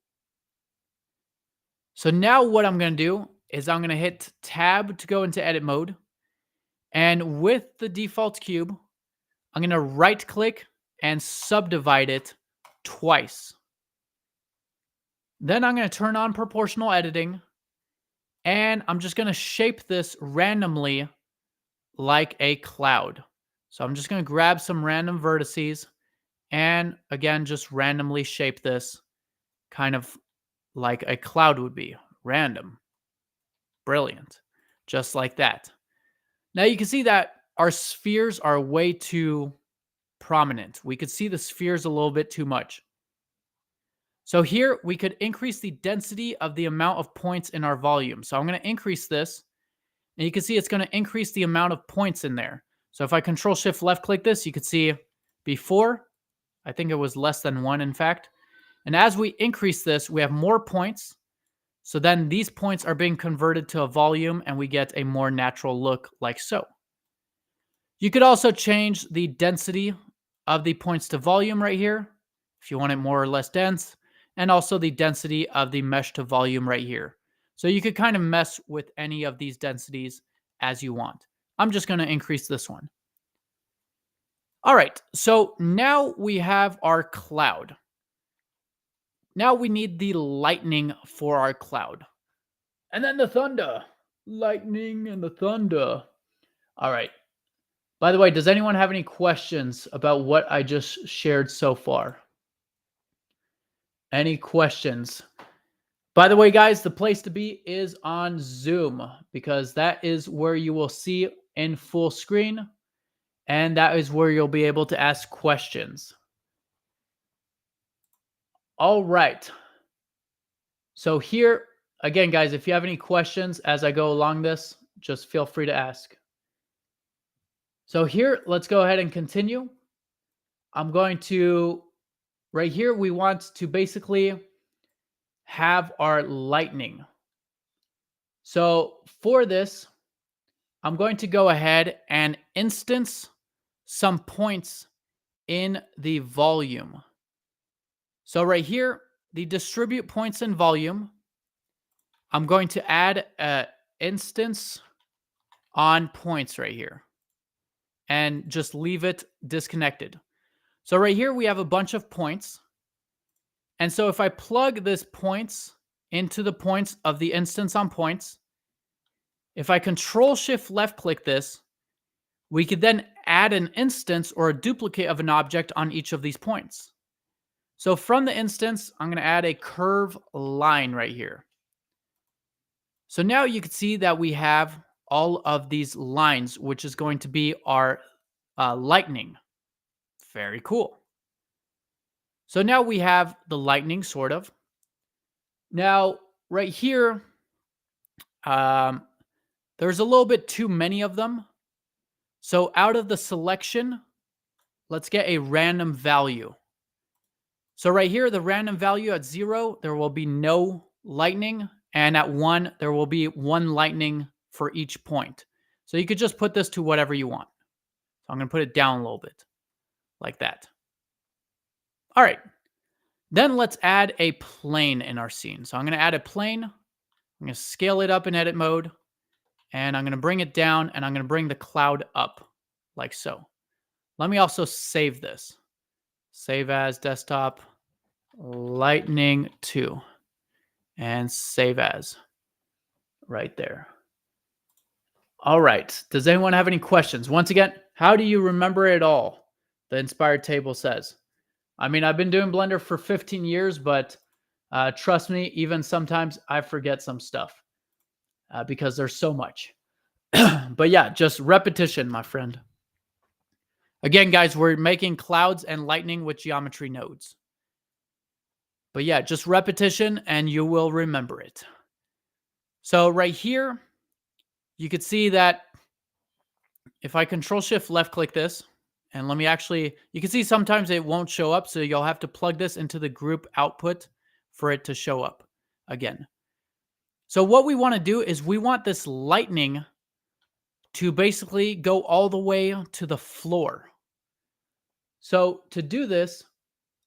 So now what I'm going to do is I'm going to hit tab to go into edit mode. And with the default cube, I'm going to right click and subdivide it twice. Then I'm going to turn on proportional editing. And I'm just going to shape this randomly like a cloud. So I'm just going to grab some random vertices and again, just randomly shape this kind of like a cloud would be. Random. Brilliant. Just like that. Now you can see that our spheres are way too prominent. We could see the spheres a little bit too much. So here we could increase the density of the amount of points in our volume. So I'm going to increase this, and you can see it's going to increase the amount of points in there. So if I control shift left click this, you could see before, I think it was less than 1 in fact. And as we increase this, we have more points. So then these points are being converted to a volume and we get a more natural look like so. You could also change the density of the points to volume right here if you want it more or less dense, and also the density of the mesh to volume right here. So you could kind of mess with any of these densities as you want. I'm just going to increase this one. All right, so now we have our cloud. Now we need the lightning for our cloud. And then the thunder. Lightning and the thunder. All right. By the way, does anyone have any questions about what I just shared so far? Any questions? By the way, guys, the place to be is on Zoom because that is where you will see in full screen, and that is where you'll be able to ask questions. All right. So here, again, guys, if you have any questions as I go along this, just feel free to ask. So here, let's go ahead and continue. I'm going to, right here, we want to basically have our lightning. So for this, I'm going to go ahead and instance some points in the volume. So right here, the distribute points in volume, I'm going to add an instance on points right here and just leave it disconnected. So right here, we have a bunch of points. And so if I plug this points into the points of the instance on points, if I control shift left click this, we could then add an instance or a duplicate of an object on each of these points. So from the instance, I'm going to add a curve line right here. So now you can see that we have all of these lines, which is going to be our lightning. Very cool. So now we have the lightning, sort of. Now, right here, there's a little bit too many of them. So out of the selection, let's get a random value. So right here, the random value at 0, there will be no lightning. And at 1, there will be 1 lightning for each point. So you could just put this to whatever you want. So I'm going to put it down a little bit like that. All right. Then let's add a plane in our scene. So I'm going to add a plane. I'm going to scale it up in edit mode. And I'm going to bring it down. And I'm going to bring the cloud up like so. Let me also save this. Save as desktop lightning 2. And save as right there. All right. Does anyone have any questions? Once again, how do you remember it all? The inspired table says. I mean, I've been doing Blender for 15 years, but trust me, even sometimes I forget some stuff because there's so much. But yeah, just repetition, my friend. Again, guys, we're making clouds and lightning with geometry nodes. But yeah, just repetition and you will remember it. So right here, you could see that if I control shift left click this, and let me actually, you can see sometimes it won't show up. So you'll have to plug this into the group output for it to show up again. So what we want to do is we want this lightning to basically go all the way to the floor. So to do this,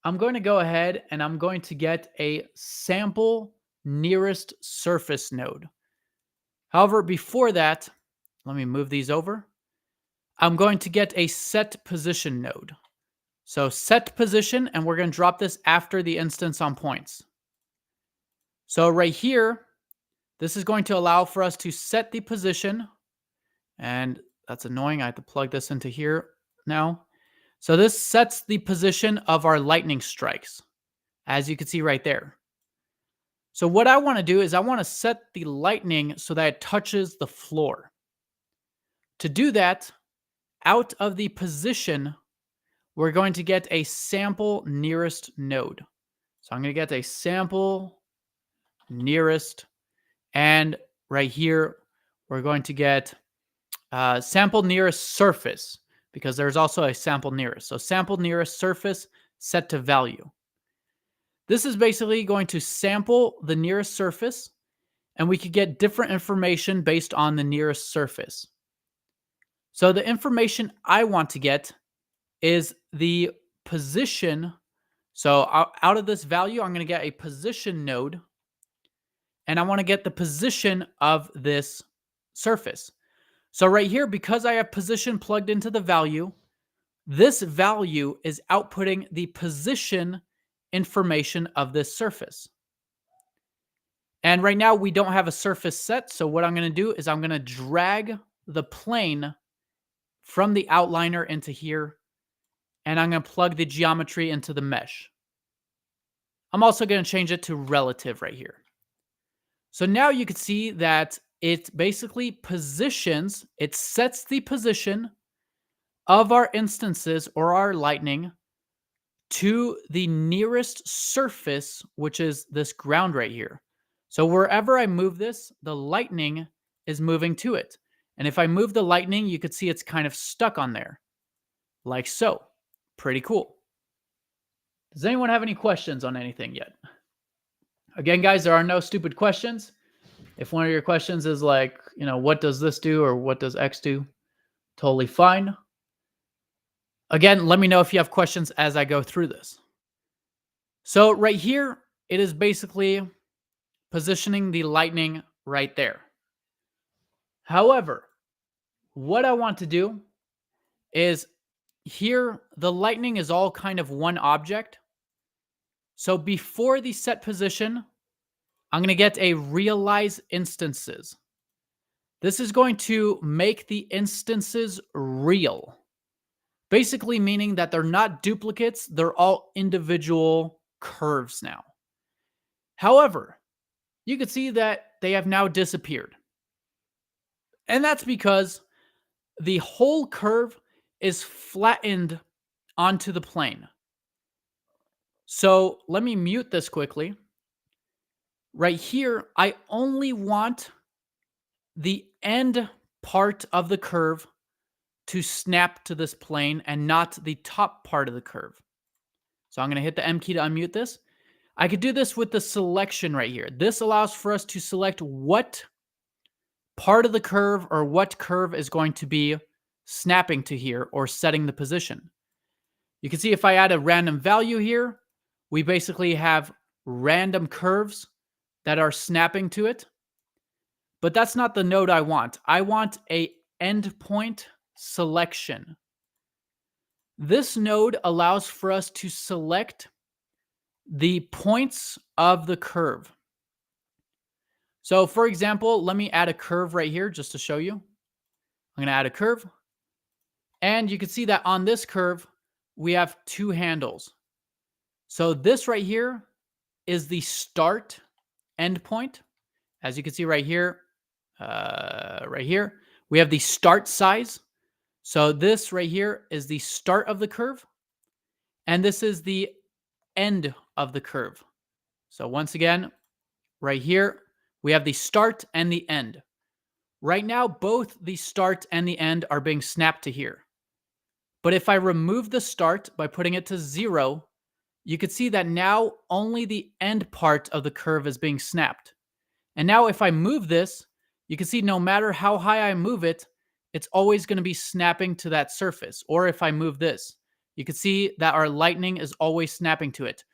I'm going to go ahead and I'm going to get a sample nearest surface node. However, before that, let me move these over. I'm going to get a set position node. So set position, and we're going to drop this after the instance on points. So right here, this is going to allow for us to set the position, and that's annoying. I have to plug this into here now. So this sets the position of our lightning strikes, as you can see right there. So what I want to do is I want to set the lightning so that it touches the floor. To do that, out of the position, we're going to get a sample nearest node. So I'm going to get a sample nearest, and right here, we're going to get sample nearest surface, because there's also a sample nearest. So sample nearest surface set to value. This is basically going to sample the nearest surface, and we could get different information based on the nearest surface. So the information I want to get is the position. So out of this value, I'm going to get a position node, and I want to get the position of this surface. So right here, because I have position plugged into the value, this value is outputting the position information of this surface. And right now we don't have a surface set. So what I'm going to do is I'm going to drag the plane from the outliner into here, and I'm going to plug the geometry into the mesh. I'm also going to change it to relative right here. So now you can see that it basically positions, it sets the position of our instances or our lightning to the nearest surface, which is this ground right here. So wherever I move this, the lightning is moving to it. And if I move the lightning, you could see it's kind of stuck on there, like so. Pretty cool. Does anyone have any questions on anything yet? Again, guys, there are no stupid questions. If one of your questions is like, what does this do or what does X do? Totally fine. Again, let me know if you have questions as I go through this. So right here, it is basically positioning the lightning right there. However, what I want to do is here, the lightning is all kind of one object. So before the set position, I'm going to get a realize instances. This is going to make the instances real. Basically meaning that they're not duplicates, they're all individual curves now. However, you can see that they have now disappeared. And that's because the whole curve is flattened onto the plane. So let me mute this quickly. Right here, I only want the end part of the curve to snap to this plane and not the top part of the curve. So I'm going to hit the M key to unmute this. I could do this with the selection right here. This allows for us to select what part of the curve or what curve is going to be snapping to here or setting the position. You can see if I add a random value here, we basically have random curves that are snapping to it. But that's not the node I want. I want a endpoint selection. This node allows for us to select the points of the curve. So for example, let me add a curve right here just to show you. I'm going to add a curve. And you can see that on this curve, we have two handles. So this right here is the start endpoint. As you can see right here, we have the start size. So this right here is the start of the curve. And this is the end of the curve. So once again, right here, we have the start and the end. Right now, both the start and the end are being snapped to here. But if I remove the start by putting it to 0, you can see that now only the end part of the curve is being snapped. And now if I move this, you can see no matter how high I move it, it's always going to be snapping to that surface. Or if I move this, you can see that our lightning is always snapping to it.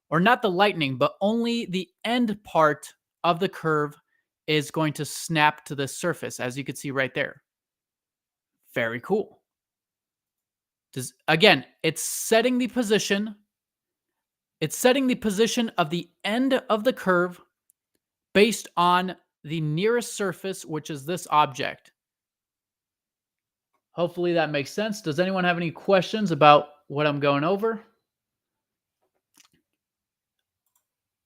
Or not the lightning, but only the end part of the curve is going to snap to the surface, as you can see right there. Very cool. Again, it's setting the position. It's setting the position of the end of the curve based on the nearest surface, which is this object. Hopefully that makes sense. Does anyone have any questions about what I'm going over?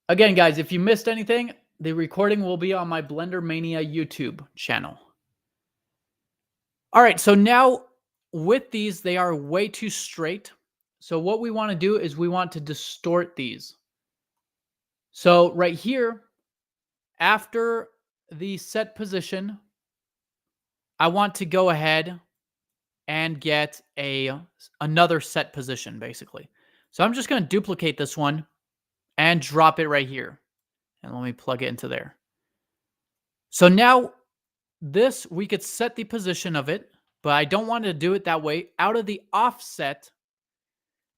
Again, guys, if you missed anything, the recording will be on my Blender Mania YouTube channel. All right, so now with these, they are way too straight. So what we want to do is we want to distort these. So right here, after the set position, I want to go ahead and get another set position, basically. So I'm just going to duplicate this one and drop it right here. And let me plug it into there. So now this, we could set the position of it, but I don't want to do it that way. Out of the offset,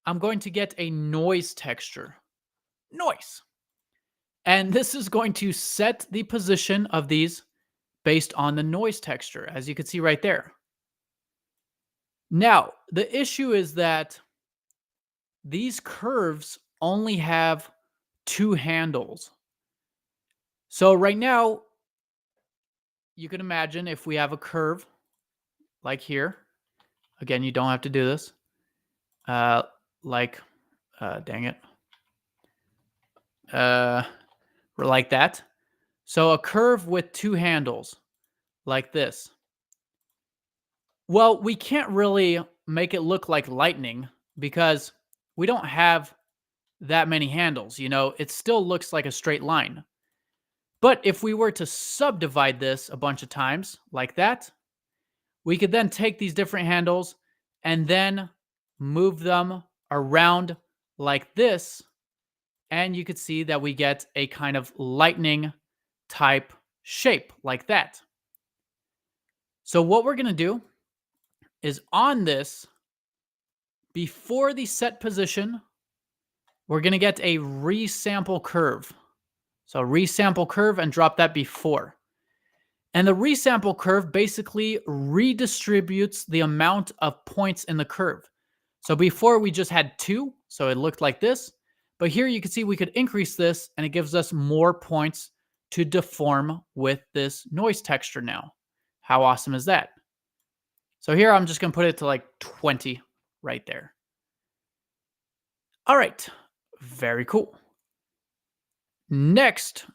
I'm going to get a noise texture. Noise. And this is going to set the position of these based on the noise texture, as you can see right there. Now, the issue is that these curves only have 2 handles. So right now, you can imagine if we have a curve like here. Again, you don't have to do this. Dang it. Like that. So a curve with 2 handles like this. Well, we can't really make it look like lightning because we don't have that many handles. You know, it still looks like a straight line. But if we were to subdivide this a bunch of times like that, we could then take these different handles and then move them around like this. And you could see that we get a kind of lightning type shape like that. So what we're going to do is on this, before the set position, we're going to get a resample curve. So resample curve and drop that before. And the resample curve basically redistributes the amount of points in the curve. So before we just had 2, so it looked like this. But here you can see we could increase this and it gives us more points to deform with this noise texture now. How awesome is that? So here I'm just going to put it to like 20 right there. All right. Very cool. Next,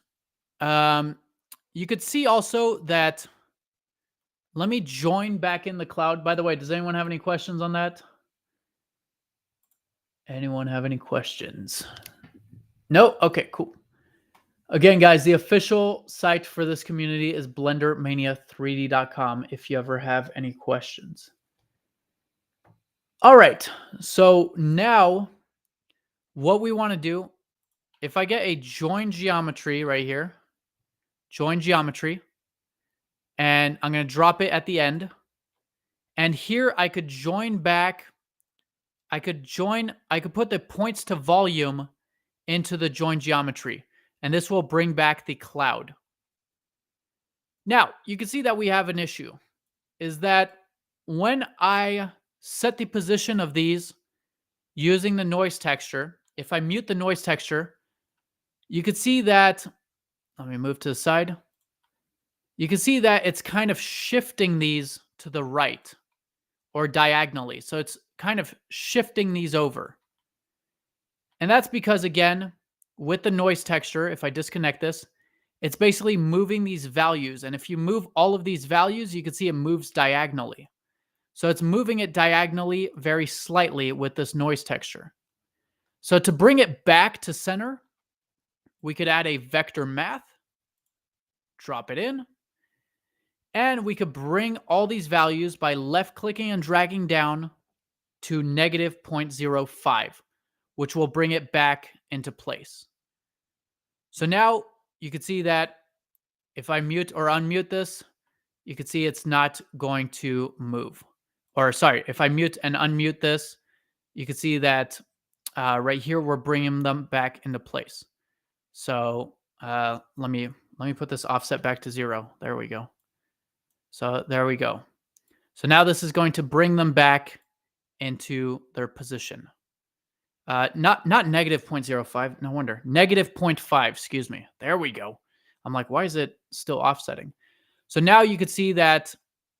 you could see also that, let me join back in the cloud. By the way, does anyone have any questions on that? Anyone have any questions? No? Okay, cool. Again, guys, the official site for this community is blendermania3d.com if you ever have any questions. All right, so now what we want to do, if I get a join geometry right here, join geometry, and I'm going to drop it at the end. And here I could join back. I could put the points to volume into the join geometry. And this will bring back the cloud. Now, you can see that we have an issue. Is that when I set the position of these using the noise texture, if I mute the noise texture, you can see that, let me move to the side. You can see that it's kind of shifting these to the right or diagonally. So it's kind of shifting these over. And that's because, again, with the noise texture, if I disconnect this, it's basically moving these values. And if you move all of these values, you can see it moves diagonally. So it's moving it diagonally very slightly with this noise texture. So to bring it back to center, we could add a vector math, drop it in, and we could bring all these values by left-clicking and dragging down to negative 0.05, which will bring it back into place. So now you can see that if I mute or unmute this, you can see it's not going to move. Or sorry, if I mute and unmute this, you can see that right here we're bringing them back into place. So let me put this offset back to 0. There we go. So there we go. So now this is going to bring them back into their position. Not negative 0.05. No wonder. Negative 0.5. Excuse me. There we go. I'm like, why is it still offsetting? So now you can see that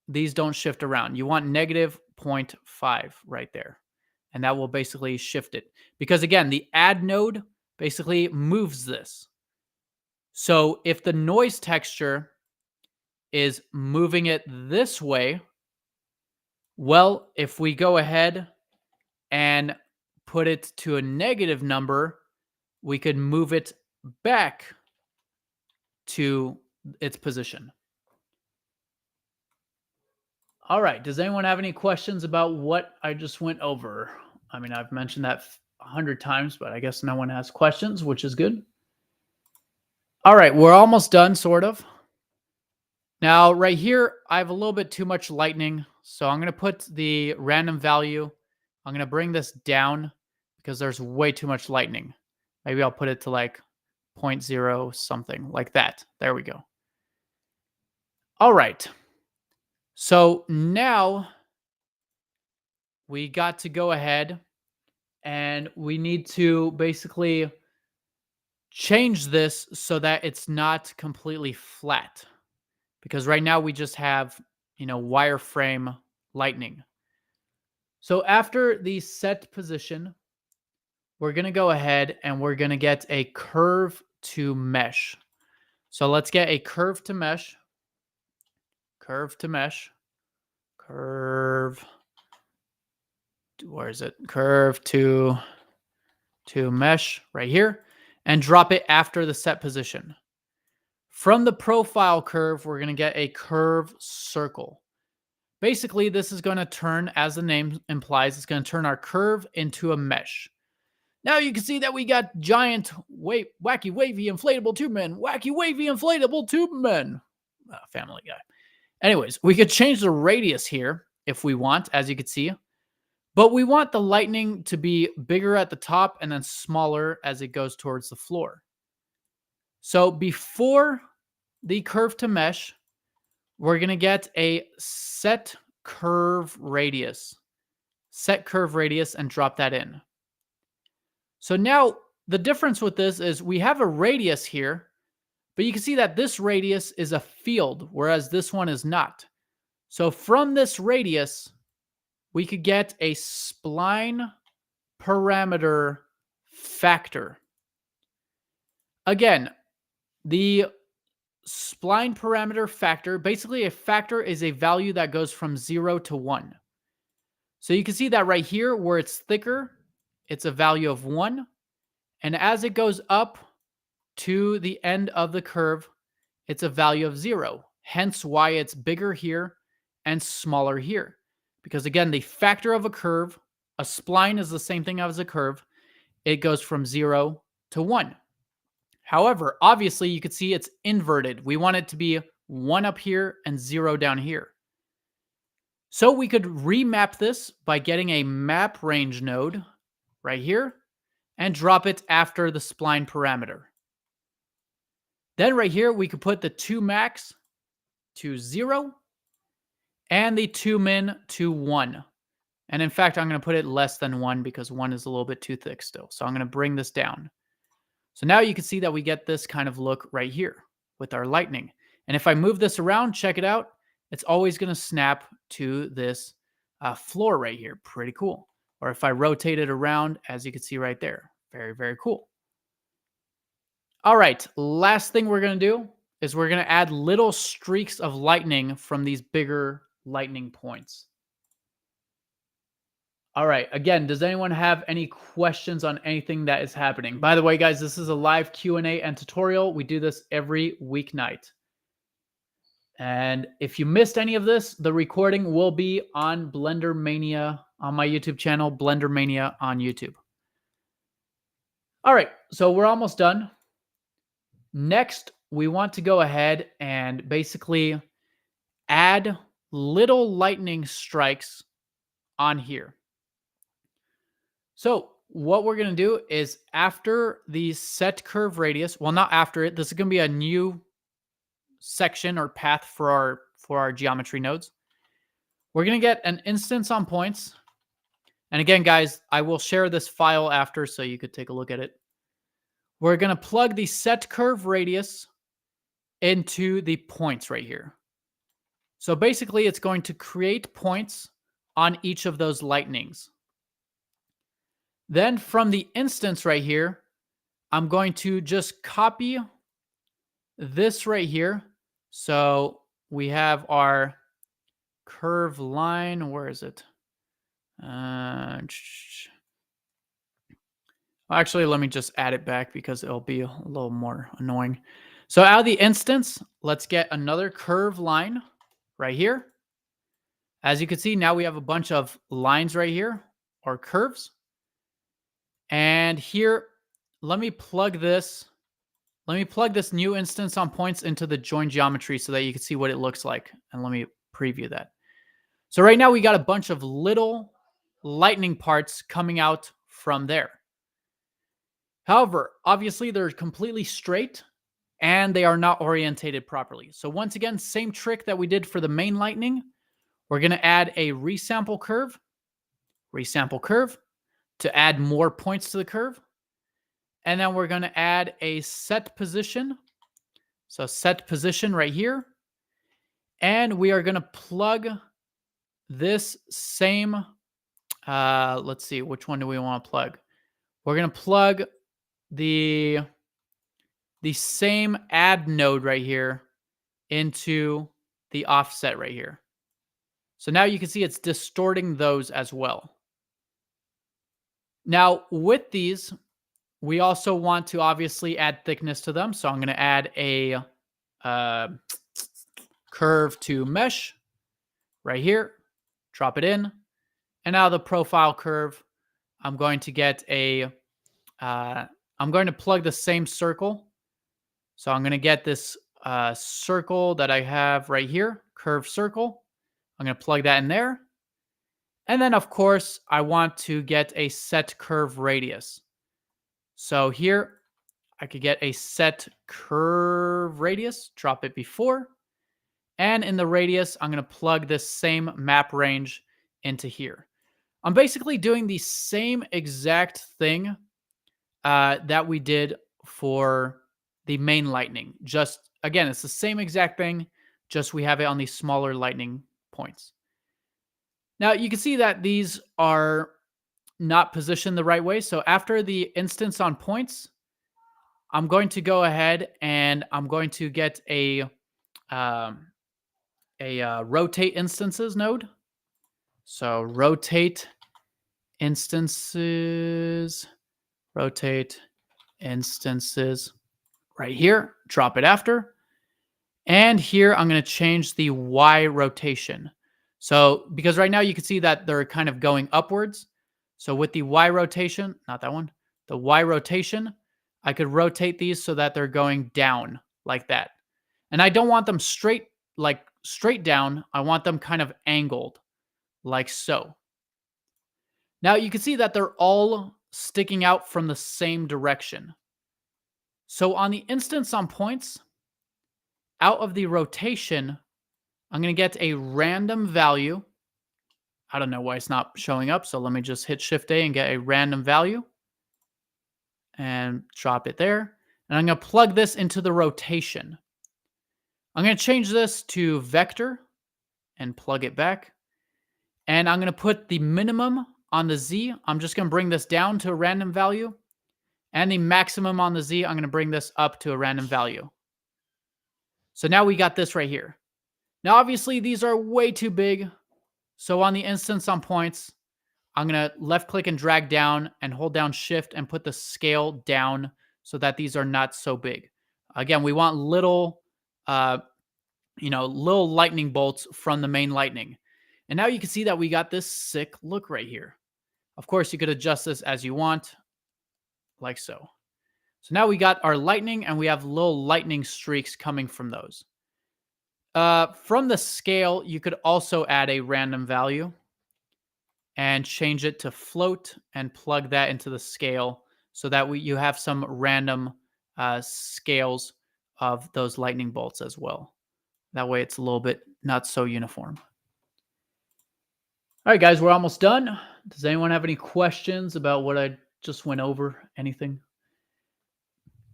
these don't shift around. You want negative 0.5 right there. And that will basically shift it. Because again, the add node basically moves this. So if the noise texture is moving it this way, well, if we go ahead and put it to a negative number, we could move it back to its position. All right. Does anyone have any questions about what I just went over? I mean, I've mentioned that 100 times, but I guess no one has questions, which is good. All right. We're almost done, sort of. Now, right here, I have a little bit too much lightning. So I'm going to put the random value. I'm going to bring this down because there's way too much lightning. Maybe I'll put it to like 0.0 something like that. There we go. All right. So now we got to go ahead and we need to basically change this so that it's not completely flat. Because right now we just have, wireframe lightning. So after the set position, we're going to go ahead and we're going to get a curve to mesh. So let's get a curve to mesh. Curve to mesh. Curve. Where is it? Curve to mesh right here. And drop it after the set position. From the profile curve, we're going to get a curve circle. Basically, this is going to turn, as the name implies, it's going to turn our curve into a mesh. Now you can see that we got giant, wacky, wavy, inflatable tube men. Wacky, wavy, inflatable tube men. Family Guy. Anyways, we could change the radius here if we want, as you can see. But we want the lightning to be bigger at the top and then smaller as it goes towards the floor. So before the curve to mesh, we're going to get a set curve radius. Set curve radius and drop that in. So now the difference with this is we have a radius here, but you can see that this radius is a field, whereas this one is not. So from this radius, we could get a spline parameter factor. Again, the spline parameter factor, basically a factor is a value that goes from 0 to 1. So you can see that right here where it's thicker, it's a value of 1. And as it goes up to the end of the curve, it's a value of 0. Hence why it's bigger here and smaller here. Because again, the factor of a curve, a spline is the same thing as a curve. It goes from 0 to 1. However, obviously, you could see it's inverted. We want it to be 1 up here and 0 down here. So we could remap this by getting a map range node right here and drop it after the spline parameter. Then right here, we could put the 2 max to 0 and the 2 min to 1. And in fact, I'm going to put it less than 1 because 1 is a little bit too thick still. So I'm going to bring this down. So now you can see that we get this kind of look right here with our lightning. And if I move this around, check it out. It's always going to snap to this floor right here. Pretty cool. Or if I rotate it around, as you can see right there. Very, very cool. All right. Last thing we're going to do is we're going to add little streaks of lightning from these bigger lightning points. All right. Again, does anyone have any questions on anything that is happening? By the way, guys, this is a live Q&A and tutorial. We do this every weeknight. And if you missed any of this, the recording will be on Blender Mania on my YouTube channel, Blender Mania on YouTube. All right. So we're almost done. Next, we want to go ahead and basically add little lightning strikes on here. So what we're going to do is after the set curve radius, well, not after it, this is going to be a new section or path for our geometry nodes. We're going to get an instance on points. And again, guys, I will share this file after so you could take a look at it. We're going to plug the set curve radius into the points right here. So basically, it's going to create points on each of those lightnings. Then from the instance right here, I'm going to just copy this right here. So we have our curve line. Where is it? Actually, let me just add it back because it'll be a little more annoying. So out of the instance, let's get another curve line right here. As you can see, now we have a bunch of lines right here, or curves. And here, let me plug this new instance on points into the join geometry so that you can see what it looks like. And let me preview that. So right now we got a bunch of little lightning parts coming out from there. However, obviously they're completely straight and they are not orientated properly. So once again, same trick that we did for the main lightning. We're going to add a resample curve to add more points to the curve. And then we're going to add a set position. So set position right here. And we are going to plug this same, let's see, which one do we want to plug? We're going to plug the same add node right here into the offset right here. So now you can see it's distorting those as well. Now with these, we also want to obviously add thickness to them. So I'm going to add a curve to mesh right here, drop it in. And now the profile curve, I'm going to get I'm going to plug the same circle. So I'm going to get this circle that I have right here, curve circle. I'm going to plug that in there. And then, of course, I want to get a set curve radius. So here, I could get a set curve radius, drop it before. And in the radius, I'm going to plug this same map range into here. I'm basically doing the same exact thing that we did for the main lightning. Just, again, it's the same exact thing, just we have it on these smaller lightning points. Now, you can see that these are not positioned the right way. So after the instance on points, I'm going to go ahead and I'm going to get a rotate instances node. So rotate instances right here, drop it after. And here I'm going to change the Y rotation. So because right now you can see that they're kind of going upwards. So with the Y rotation, not that one, the Y rotation, I could rotate these so that they're going down like that. And I don't want them straight down. I want them kind of angled like so. Now you can see that they're all sticking out from the same direction. So on the instance on points, out of the rotation, I'm going to get a random value. I don't know why it's not showing up. So let me just hit Shift A and get a random value and drop it there. And I'm going to plug this into the rotation. I'm going to change this to vector and plug it back. And I'm going to put the minimum on the Z. I'm just going to bring this down to a random value. And the maximum on the Z, I'm going to bring this up to a random value. So now we got this right here. Now, obviously, these are way too big. So on the instance on points, I'm going to left click and drag down and hold down Shift and put the scale down so that these are not so big. Again, we want little, little lightning bolts from the main lightning. And now you can see that we got this sick look right here. Of course, you could adjust this as you want, like so. So now we got our lightning and we have little lightning streaks coming from those. From the scale, you could also add a random value. and change it to float and plug that into the scale so that you have some random scales of those lightning bolts as well. That way it's a little bit not so uniform. All right, guys, we're almost done. Does anyone have any questions about what I just went over? Anything?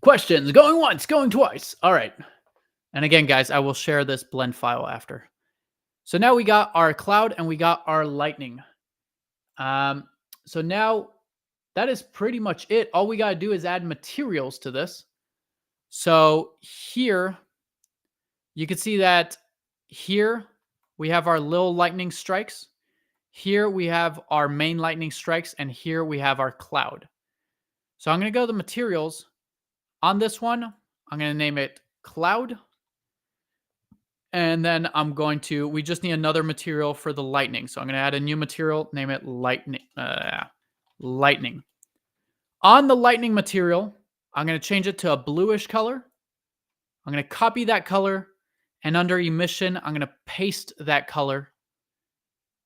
Questions? Going once, going twice. All right. And again, guys, I will share this blend file after. So now we got our cloud and we got our lightning. So now that is pretty much it. All we got to do is add materials to this. So here, you can see that here we have our little lightning strikes. Here we have our main lightning strikes, and here we have our cloud. So I'm going to go to the materials. On this one, I'm going to name it cloud. And then we just need another material for the lightning. So I'm going to add a new material, name it lightning. Lightning. On the lightning material, I'm going to change it to a bluish color. I'm going to copy that color, and under emission, I'm going to paste that color.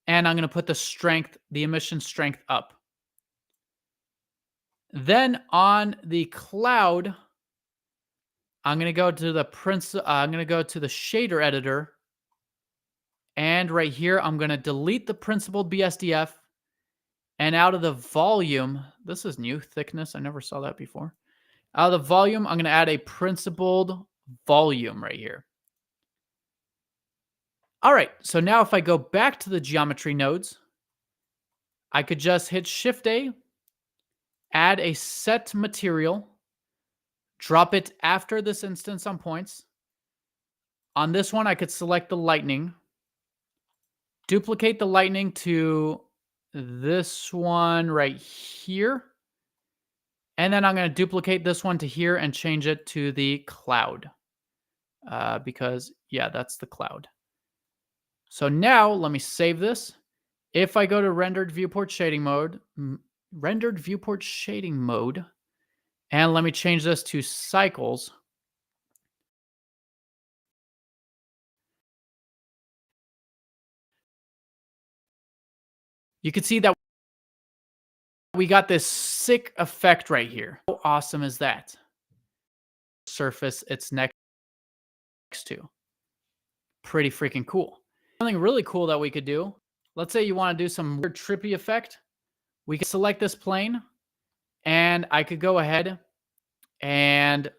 And I'm going to put the emission strength up. Then on the cloud, I'm going to go to the shader editor. And right here, I'm going to delete the principled BSDF. And out of the volume, this is new thickness. I never saw that before. Out of the volume, I'm going to add a principled volume right here. All right, so now if I go back to the geometry nodes, I could just hit Shift-A, add a set material, drop it after this instance on points. On this one, I could select the lightning, duplicate the lightning to this one right here. And then I'm going to duplicate this one to here and change it to the cloud. Because, yeah, that's the cloud. So now, let me save this. If I go to rendered viewport shading mode, and let me change this to cycles. You can see that we got this sick effect right here. How awesome is that? Surface it's next to. Pretty freaking cool. Something really cool that we could do. Let's say you want to do some weird trippy effect. We can select this plane, and I could go ahead and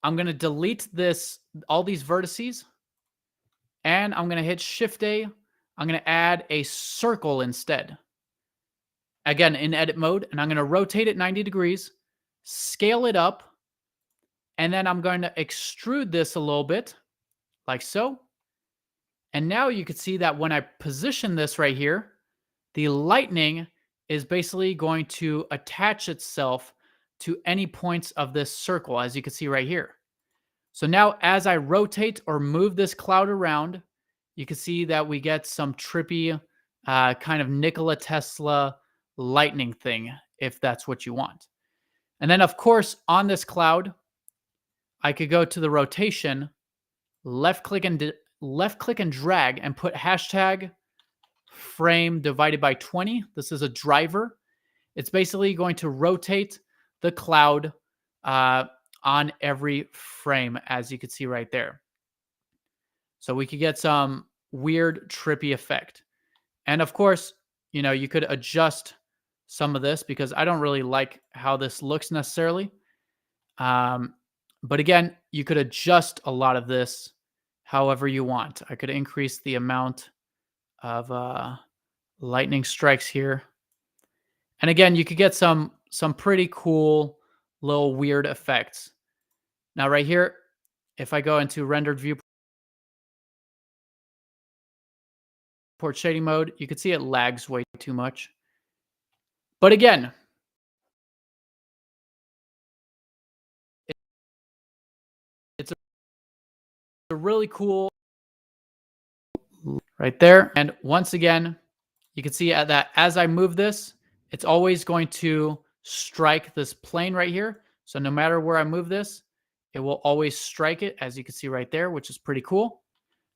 I'm going to delete all these vertices, and I'm going to hit Shift-A. I'm going to add a circle instead. Again, in edit mode, and I'm going to rotate it 90 degrees, scale it up, and then I'm going to extrude this a little bit, like so. And now you can see that when I position this right here, the lightning is basically going to attach itself to any points of this circle, as you can see right here. So now as I rotate or move this cloud around, you can see that we get some trippy kind of Nikola Tesla lightning thing, if that's what you want. And then, of course, on this cloud, I could go to the rotation, left click and drag and put hashtag frame divided by 20. This is a driver. It's basically going to rotate the cloud on every frame, as you can see right there. So we could get some weird, trippy effect. And of course, you could adjust some of this because I don't really like how this looks necessarily. But again, you could adjust a lot of this however you want. I could increase the amount of lightning strikes here. And again, you could get some pretty cool little weird effects. Now right here, if I go into rendered viewport shading mode, you can see it lags way too much. But again, it's a really cool right there. And once again, you can see that as I move this, it's always going to strike this plane right here. So no matter where I move this, it will always strike it, as you can see right there, which is pretty cool.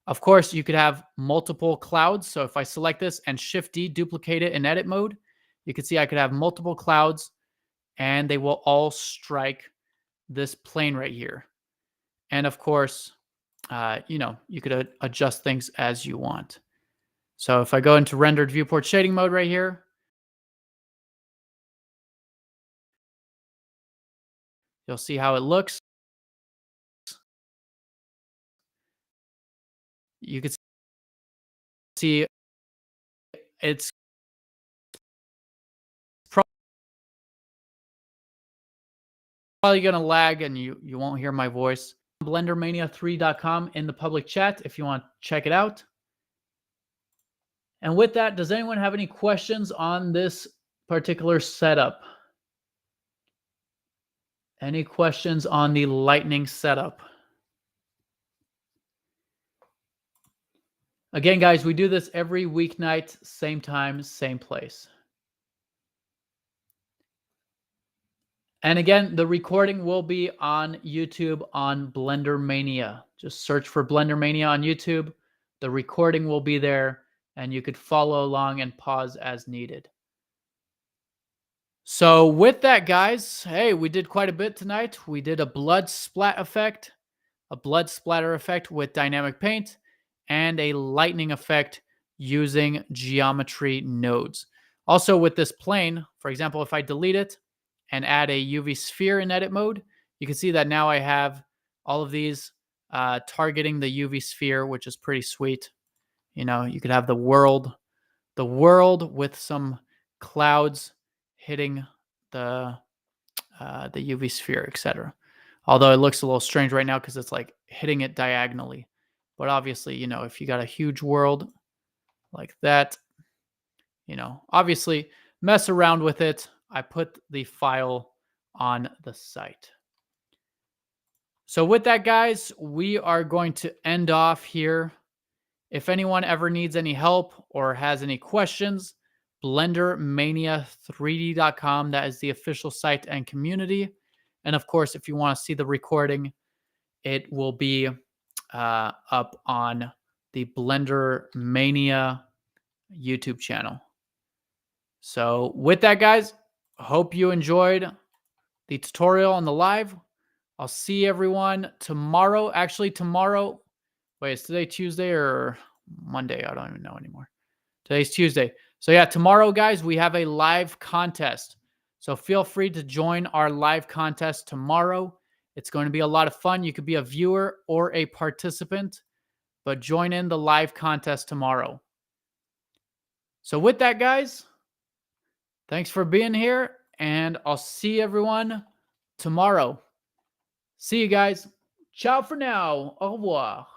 Of course, you could have multiple clouds. So if I select this and Shift D, duplicate it in edit mode, you can see I could have multiple clouds and they will all strike this plane right here. And of course, you could adjust things as you want. So if I go into rendered viewport shading mode right here, you'll see how it looks. You can see it's probably going to lag and you won't hear my voice. BlenderMania3.com in the public chat if you want to check it out. And with that, does anyone have any questions on this particular setup? Any questions on the Lightning setup? Again, guys, we do this every weeknight, same time, same place. And again, the recording will be on YouTube on Blender Mania. Just search for Blender Mania on YouTube. The recording will be there, and you could follow along and pause as needed. So with that, guys, hey, we did quite a bit tonight. We did a blood splat effect, a blood splatter effect with dynamic paint, and a lightning effect using geometry nodes. Also with this plane, for example, if I delete it and add a UV sphere in edit mode, you can see that now I have all of these targeting the UV sphere, which is pretty sweet. You know, you could have the world with some clouds hitting the UV sphere, etc. Although it looks a little strange right now because it's like hitting it diagonally. But obviously, you know, if you got a huge world like that, you know, obviously mess around with it. I put the file on the site. So with that, guys, we are going to end off here. If anyone ever needs any help or has any questions, BlenderMania3D.com. That is the official site and community. And of course, if you want to see the recording, it will be up on the Blender Mania YouTube channel. So with that, guys, hope you enjoyed the tutorial on the live. I'll see everyone tomorrow. Actually, tomorrow. Wait, is today Tuesday or Monday? I don't even know anymore. Today's Tuesday. So yeah, tomorrow, guys, we have a live contest. So feel free to join our live contest tomorrow. It's going to be a lot of fun. You could be a viewer or a participant, but join in the live contest tomorrow. So with that, guys, thanks for being here, and I'll see everyone tomorrow. See you guys. Ciao for now. Au revoir.